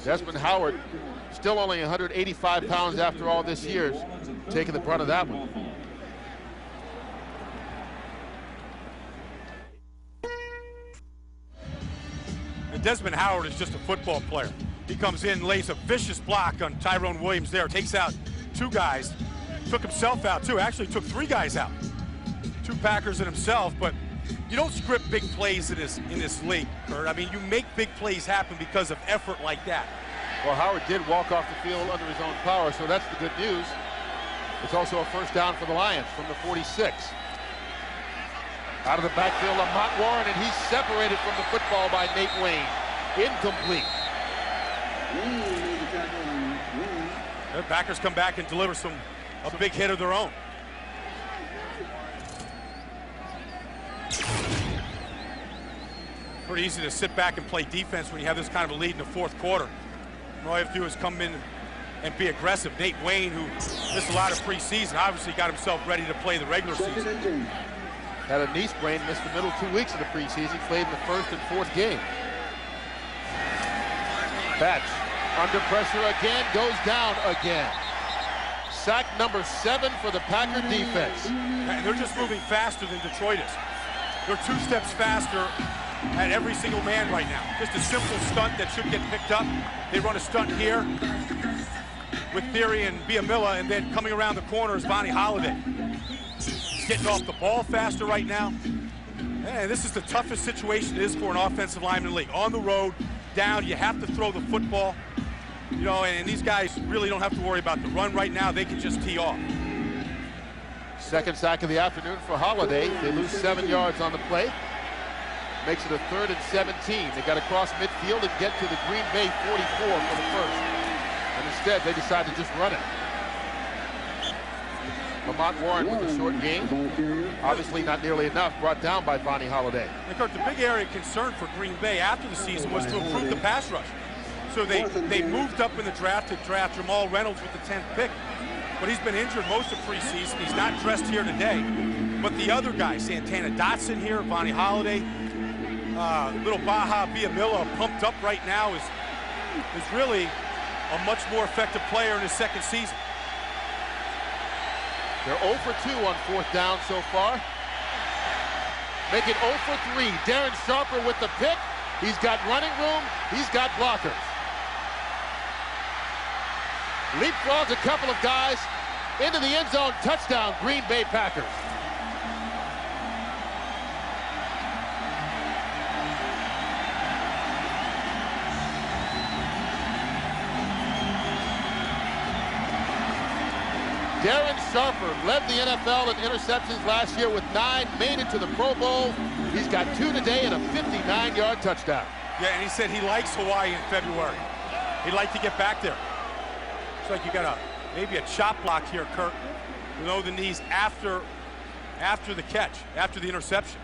Desmond Howard, still only 185 pounds after all this years, taking the brunt of that one. And Desmond Howard is just a football player. He comes in, lays a vicious block on Tyrone Williams there, takes out 2 guys, took himself out too, actually took 3 guys out. 2 Packers and himself, but you don't script big plays in this league, Kurt. I mean, you make big plays happen because of effort like that. Well, Howard did walk off the field under his own power, so that's the good news. It's also a first down for the Lions from the 46. Out of the backfield, Lamont Warren, and he's separated from the football by Nate Wayne. Incomplete. The Packers come back and deliver a big hit of their own. Pretty easy to sit back and play defense when you have this kind of a lead in the fourth quarter. All you have to do is come in and be aggressive. Nate Wayne, who missed a lot of preseason, obviously got himself ready to play the regular season. Had a knee sprain, missed the middle 2 weeks of the preseason, played in the first and fourth game. Batch under pressure again, goes down again. Sack number 7 for the Packer defense. And they're just moving faster than Detroit is. They're 2 steps faster at every single man right now. Just a simple stunt that should get picked up. They run a stunt here with Theory and Biamela, and then coming around the corner is Vonnie Holiday. He's getting off the ball faster right now. And this is the toughest situation it is for an offensive lineman league. On the road, down, you have to throw the football. You know, and these guys really don't have to worry about the run right now. They can just tee off. Second sack of the afternoon for Holiday. They lose 7 yards on the play. Makes it a 3rd and 17. They got to cross midfield and get to the Green Bay 44 for the first. And instead, they decide to just run it. Lamont Warren with a short game. Obviously not nearly enough, brought down by Vonnie Holliday. And Kurt, the big area of concern for Green Bay after the season was to improve the pass rush. So they moved up in the draft to draft Jamal Reynolds with the 10th pick. But he's been injured most of preseason. He's not dressed here today. But the other guys, Santana Dotson here, Vonnie Holliday, little Baja Villamilla, pumped up right now, is really a much more effective player in his second season. They're 0 for 2 on 4th down so far. Make it 0 for 3. Darren Sharper with the pick. He's got running room. He's got blockers. Leapfrogs a couple of guys into the end zone. Touchdown, Green Bay Packers. Darren Sharper led the NFL in interceptions last year with 9, made it to the Pro Bowl. He's got 2 today and a 59-yard touchdown. Yeah, and he said he likes Hawaii in February. He'd like to get back there. It's like you got maybe a chop block here, Kurt, below the knees after the catch, after the interception.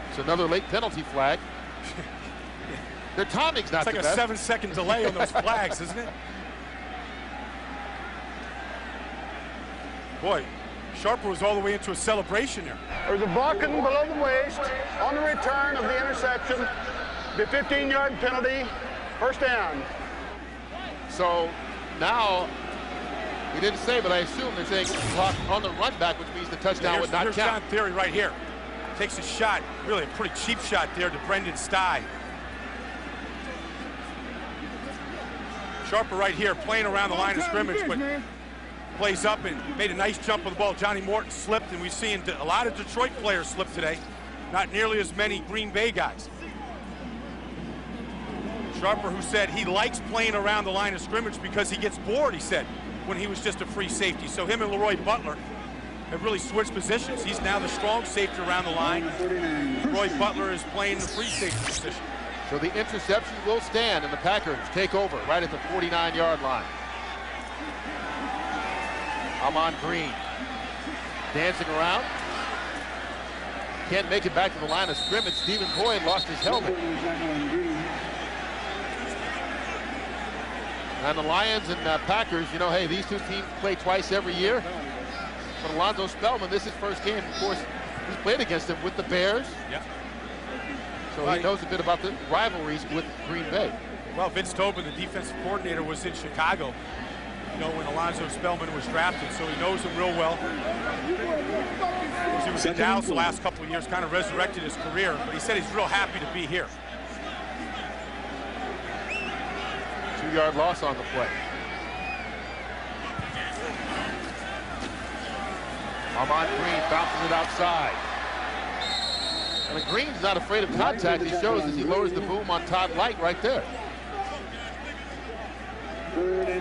It's another late penalty flag. Their timing's not the best. It's like a 7-second delay on those flags, isn't it? Boy, Sharper was all the way into a celebration there. There's a blocking below the waist on the return of the interception. The 15-yard penalty, first down. So now, he didn't say, but I assume they're saying block on the run back, which means the touchdown would not count. Here's John Theory right here. Takes a shot, really a pretty cheap shot there to Brendan Sty. Sharper right here playing around the line of scrimmage, but plays up and made a nice jump on the ball. Johnny Morton slipped, and we've seen a lot of Detroit players slip today. Not nearly as many Green Bay guys. Sharper, who said he likes playing around the line of scrimmage because he gets bored, he said, when he was just a free safety. So him and Leroy Butler have really switched positions. He's now the strong safety around the line. Leroy Butler is playing the free safety position. So the interception will stand, and the Packers take over right at the 49-yard line. Ahman Green dancing around. Can't make it back to the line of scrimmage. Stephen Boyd lost his helmet. And the Lions and Packers, you know, hey, these two teams play twice every year. But Alonzo Spellman, this is his first game. Of course, he's played against him with the Bears. Yeah. So he knows a bit about the rivalries with Green Bay. Well, Vince Tobin, the defensive coordinator, was in Chicago, you know, when Alonzo Spellman was drafted, so he knows him real well. He was in Dallas the last couple of years, kind of resurrected his career, but he said he's real happy to be here. 2-yard loss on the play. Ahman Green bounces it outside. And Green's not afraid of contact. He shows as he lowers the boom on Todd Light right there.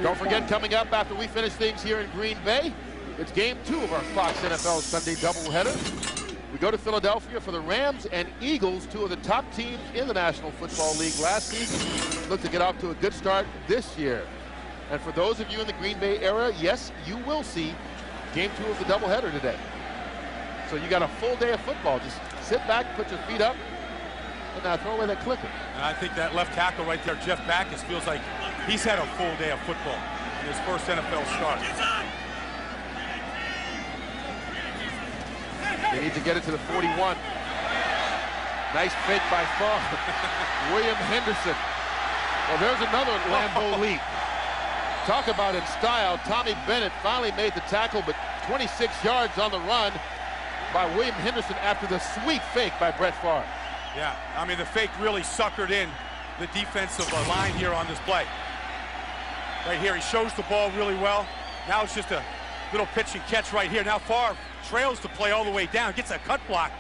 Don't forget, coming up after we finish things here in Green Bay, it's game 2 of our Fox NFL Sunday doubleheader. We go to Philadelphia for the Rams and Eagles, 2 of the top teams in the National Football League last season. Look to get off to a good start this year. And for those of you in the Green Bay era, yes, you will see game 2 of the doubleheader today. So you got a full day of football. Just sit back, put your feet up, and throw away that clicker. And I think that left tackle right there, Jeff Backus, feels like he's had a full day of football in his first NFL start. They need to get it to the 41. Nice fake by Farr. William Henderson. Well, there's another Lambeau leap. Talk about in style. Tommy Bennett finally made the tackle, but 26 yards on the run by William Henderson after the sweet fake by Brett Favre. Yeah, I mean, the fake really suckered in the defensive line here on this play. Right here, he shows the ball really well. Now it's just a little pitch and catch right here. Now Favre trails the play all the way down, gets a cut block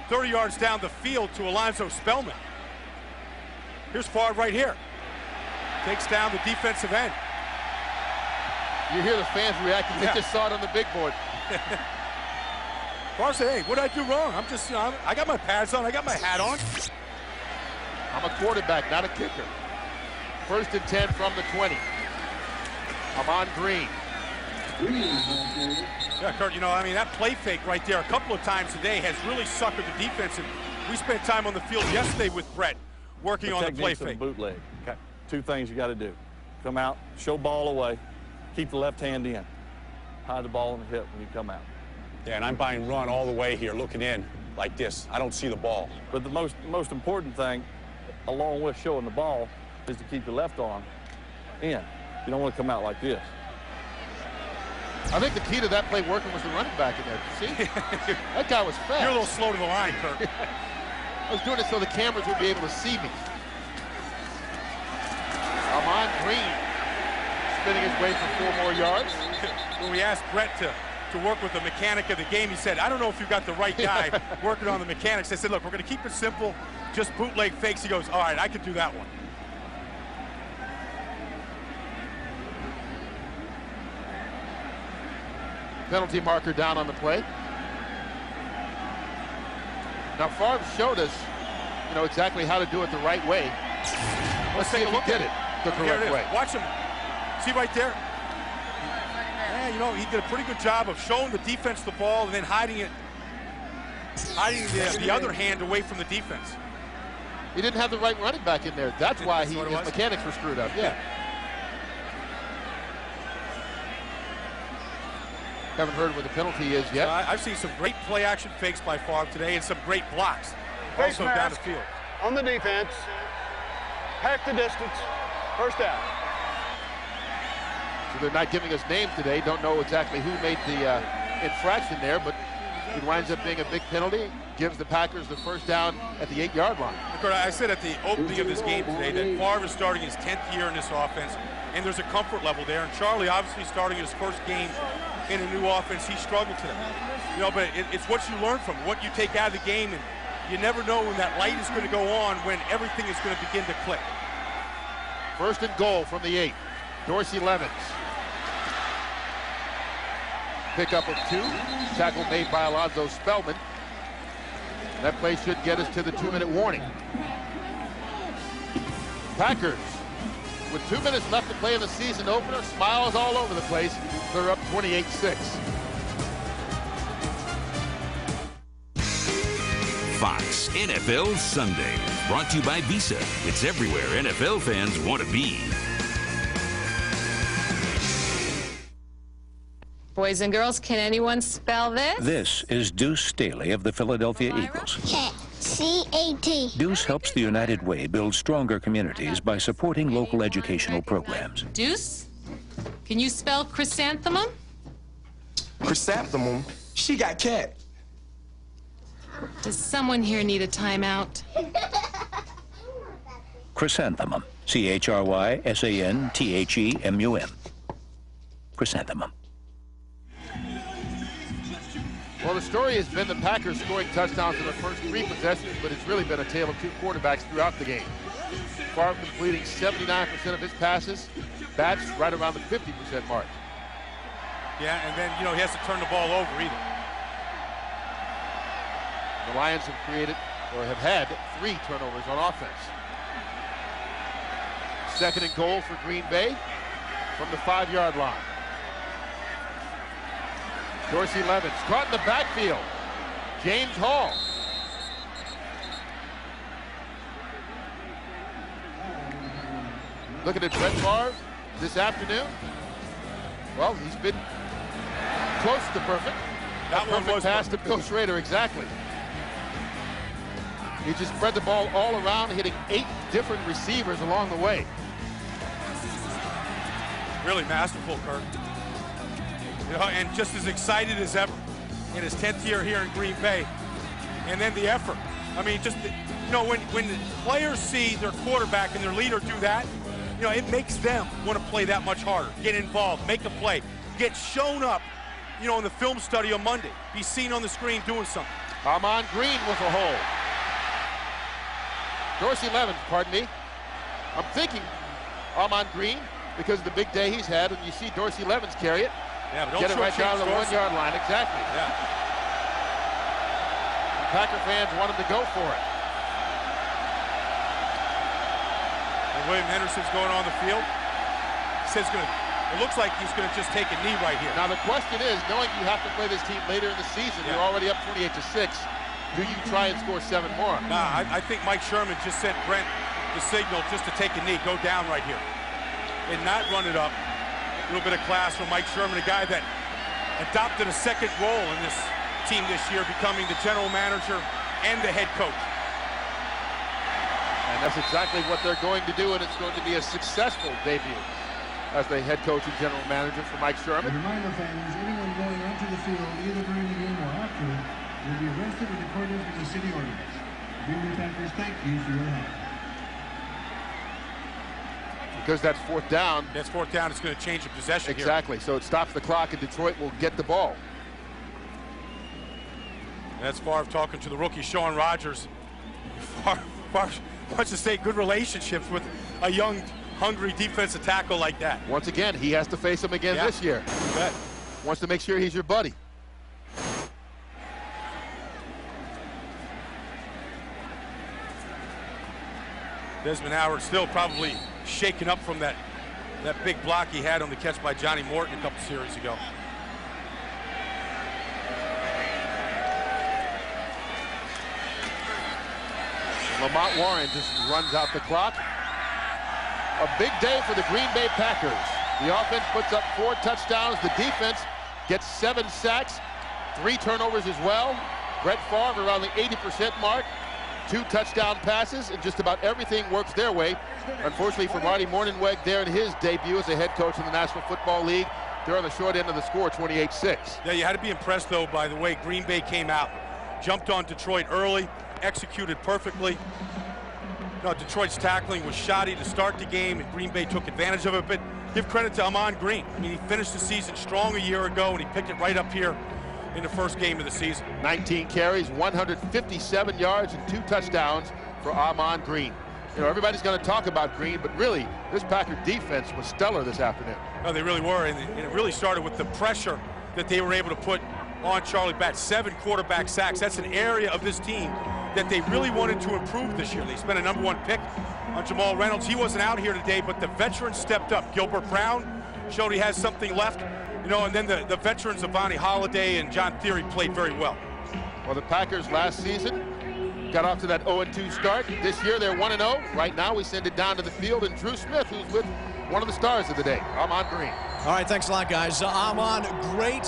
30 yards down the field to Alonzo Spellman. Here's Favre right here. Takes down the defensive end. You hear the fans reacting. They just saw it on the big board. Favre said, hey, what did I do wrong? I'm just, you know, I got my pads on, I got my hat on. I'm a quarterback, not a kicker. 1st and 10 from the 20. Ahman Green. Yeah, Kurt, you know, I mean, that play fake right there a couple of times today has really suckered the defense. And we spent time on the field yesterday with Brett working on the play fake. Bootleg. Okay. Two things you got to do. Come out, show ball away, keep the left hand in. Hide the ball on the hip when you come out. Yeah, and I'm buying run all the way here, looking in like this. I don't see the ball. But the most important thing, along with showing the ball, is to keep the left arm in. You don't want to come out like this. I think the key to that play working was the running back in there. See? That guy was fast. You're a little slow to the line, Kurt. I was doing it so the cameras would be able to see me. Ahman Green spinning his way for 4 more yards. When we asked Brett to work with the mechanic of the game, he said, I don't know if you've got the right guy working on the mechanics. I said, look, we're going to keep it simple, just bootleg fakes. He goes, all right, I could do that one. Penalty marker down on the play. Now Favre showed us, you know, exactly how to do it the right way. Let's see if he did it the correct way. Watch him. See right there? Yeah, you know, he did a pretty good job of showing the defense the ball and then hiding the other hand away from the defense. He didn't have the right running back in there. That's why his mechanics were screwed up. Yeah. Haven't heard what the penalty is yet. I've seen some great play-action fakes by Favre today and some great blocks also down the field. On the defense, pack the distance, first down. So they're not giving us names today. Don't know exactly who made the infraction there, but it winds up being a big penalty. Gives the Packers the first down at the 8-yard line. I said at the opening of this game today that Favre is starting his 10th year in this offense, and there's a comfort level there. And Charlie obviously starting his first game in a new offense. He struggled today. You know, but it's what you learn from, what you take out of the game, and you never know when that light is going to go on, when everything is going to begin to click. First and goal from the 8. Dorsey Levens. Pickup of 2. Tackle made by Alonzo Spellman. That play should get us to the 2-minute warning. Packers, with 2 minutes left to play in the season opener, smiles all over the place. They're up 28-6. Fox NFL Sunday, brought to you by Visa. It's everywhere NFL fans want to be. Boys and girls, can anyone spell this? This is Deuce Staley of the Philadelphia Eagles. Cat. C-A-T. Deuce helps the United Way build stronger communities by supporting local educational programs. Deuce, can you spell chrysanthemum? Chrysanthemum? She got cat. Does someone here need a timeout? Chrysanthemum. C-H-R-Y-S-A-N-T-H-E-M-U-M. Chrysanthemum. Well, the story has been the Packers scoring touchdowns in their first 3 possessions, but it's really been a tale of 2 quarterbacks throughout the game. Favre completing 79% of his passes. Bats right around the 50% mark. Yeah, and then, you know, he has to turn the ball over either. The Lions have created, or have had, 3 turnovers on offense. Second and goal for Green Bay from the 5-yard line. Dorsey Levens caught in the backfield. James Hall. Looking at Brett Favre this afternoon. Well, he's been close to perfect. That one was pass to Coach Rader, exactly. He just spread the ball all around, hitting 8 different receivers along the way. Really masterful, Kirk. You know, and just as excited as ever in his 10th year here in Green Bay. And then the effort. I mean, just, you know, when the players see their quarterback and their leader do that, you know, it makes them want to play that much harder, get involved, make a play, get shown up, you know, in the film study on Monday, be seen on the screen doing something. Ahman Green with a hole. Dorsey Levens, pardon me. I'm thinking Ahman Green because of the big day he's had, and you see Dorsey Levens carry it. Yeah, but don't get it right down to the 1-yard line, exactly. Yeah. The Packer fans want him to go for it. And William Henderson's going on the field. He says he's going to It looks like he's going to just take a knee right here. Now the question is, knowing you have to play this team later in the season, you're already up 28-6. Do you try and score 7 more? Nah, I think Mike Sherman just sent Brent the signal just to take a knee, go down right here, and not run it up. A little bit of class from Mike Sherman, a guy that adopted a second role in this team this year, becoming the general manager and the head coach. And that's exactly what they're going to do, and it's going to be a successful debut as the head coach and general manager for Mike Sherman. Reminder, fans, anyone going onto the field, either during the game or after, will be arrested and deported from the city ordinance. Green Bay Packers, thank you for your help. Because that's 4th down. That's 4th down. It's going to change the possession exactly. Here. So it stops the clock, and Detroit will get the ball. And that's Favre talking to the rookie, Sean Rogers. Favre wants to say good relationships with a young, hungry defensive tackle like that. Once again, he has to face him again this year. You bet. Wants to make sure he's your buddy. Desmond Howard still probably shaken up from that big block he had on the catch by Johnny Morton a couple series ago. Lamont Warren just runs out the clock. A big day for the Green Bay Packers. The offense puts up 4 touchdowns. The defense gets 7 sacks, 3 turnovers as well. Brett Favre around the 80% mark. 2 touchdown passes, and just about everything works their way. Unfortunately for Marty Mornhinweg there in his debut as a head coach in the National Football League, they're on the short end of the score, 28-6. Yeah, you had to be impressed, though, by the way Green Bay came out. Jumped on Detroit early, executed perfectly. No, Detroit's tackling was shoddy to start the game, and Green Bay took advantage of it. But give credit to Ahman Green. I mean, he finished the season strong a year ago, and he picked it right up here in the first game of the season. 19 carries, 157 yards, and 2 touchdowns for Ahman Green. You know, everybody's going to talk about Green, but really, this Packer defense was stellar this afternoon. No, they really were, and it really started with the pressure that they were able to put on Charlie Batch. 7 quarterback sacks. That's an area of this team that they really wanted to improve this year. They spent a #1 pick on Jamal Reynolds. He wasn't out here today, but the veterans stepped up. Gilbert Brown showed he has something left. You know, and then the veterans of Vonnie Holiday and John Theory played very well. Well, the Packers last season got off to that 0-2 start. This year they're 1-0. Right now we send it down to the field, and Drew Smith, who's with one of the stars of the day, Ahman Green. All right, thanks a lot, guys. Ahman, great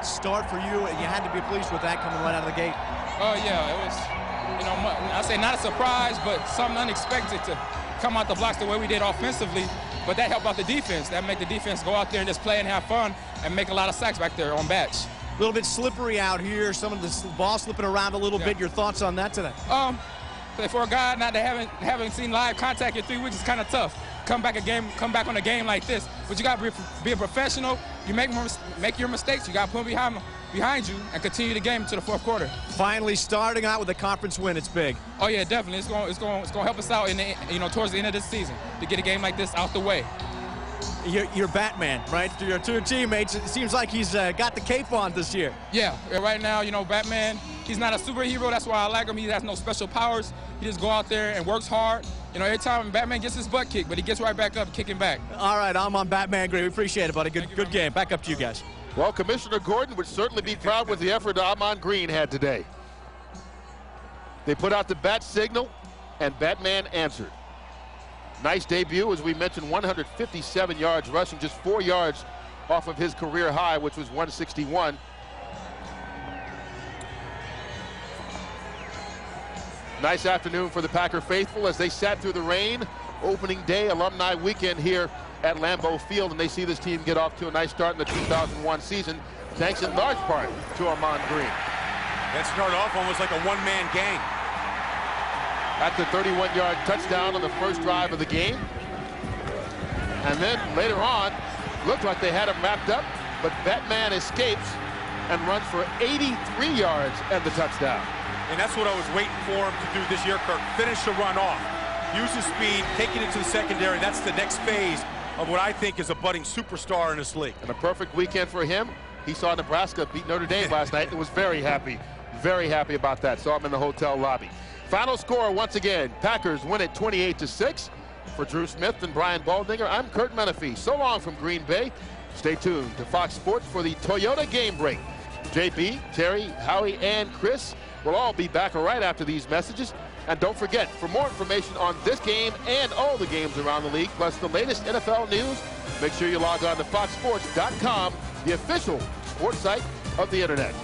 start for you. You had to be pleased with that coming right out of the gate. Oh, yeah, it was, you know, I say not a surprise, but something unexpected to come out the blocks the way we did offensively. But that helped out the defense. That make the defense go out there and just play and have fun and make a lot of sacks back there on Batch. A little bit slippery out here. Some of the ball slipping around a little bit. Your thoughts on that today? For a guy not to haven't seen live contact in 3 weeks, it's kind of tough. Come back on a game like this. But you got to be a professional. You make your mistakes. You got to put them behind you and continue the game to the 4th quarter. Finally, starting out with a conference win, it's big. Oh yeah, definitely. It's going to help us out towards the end of this season to get a game like this out the way. You're Batman, right? To your teammates, it seems like he's got the cape on this year. Yeah, right now, you know, Batman, he's not a superhero. That's why I like him. He has no special powers. He just go out there and works hard. You know, every time Batman gets his butt kicked, but he gets right back up, kicking back. All right, I'm on Batman Green. We appreciate it, buddy. Good game. Back up to you guys. Well, Commissioner Gordon would certainly be proud with the effort Ahman Green had today. They put out the bat signal, and Batman answered. Nice debut, as we mentioned, 157 yards rushing, just 4 yards off of his career high, which was 161. Nice afternoon for the Packer faithful as they sat through the rain. Opening day, alumni weekend here at Lambeau Field, and they see this team get off to a nice start in the 2001 season, thanks in large part to Ahman Green. That started off almost like a one-man gang. That's a 31-yard touchdown on the first drive of the game. And then later on, looked like they had him wrapped up, but Batman escapes and runs for 83 yards and the touchdown. And that's what I was waiting for him to do this year, Kirk. Finish the run off. Use his speed, taking it to the secondary. That's the next phase of what I think is a budding superstar in this league. And a perfect weekend for him. He saw Nebraska beat Notre Dame last night and was very happy about that. Saw him in the hotel lobby. Final score once again, Packers win it 28-6. For Drew Smith and Brian Baldinger, I'm Kurt Menefee. So long from Green Bay. Stay tuned to Fox Sports for the Toyota Game Break. JB, Terry, Howie, and Chris will all be back right after these messages. And don't forget, for more information on this game and all the games around the league, plus the latest NFL news, make sure you log on to foxsports.com, the official sports site of the internet.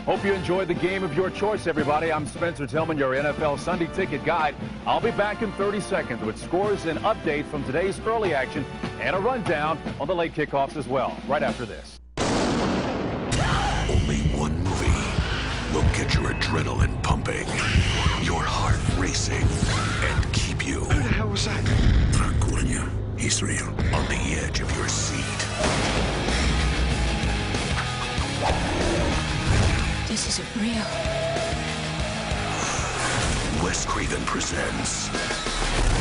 Hope you enjoyed the game of your choice, everybody. I'm Spencer Tillman, your NFL Sunday Ticket Guide. I'll be back in 30 seconds with scores and updates from today's early action and a rundown on the late kickoffs as well, right after this. Only one movie will get your adrenaline pumping, your heart racing, and keep you... Who the hell was that? Dracula. He's real. On the edge of your seat. This isn't real. Wes Craven presents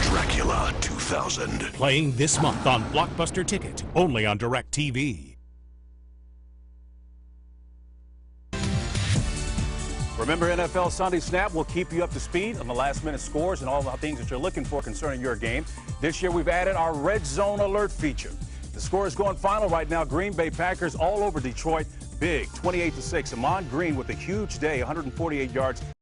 Dracula 2000. Playing this month on Blockbuster Ticket, only on DirecTV. Remember, NFL Sunday Snap will keep you up to speed on the last-minute scores and all the things that you're looking for concerning your game. This year, we've added our Red Zone Alert feature. The score is going final right now. Green Bay Packers all over Detroit. Big, 28-6. Ahman Green with a huge day, 148 yards.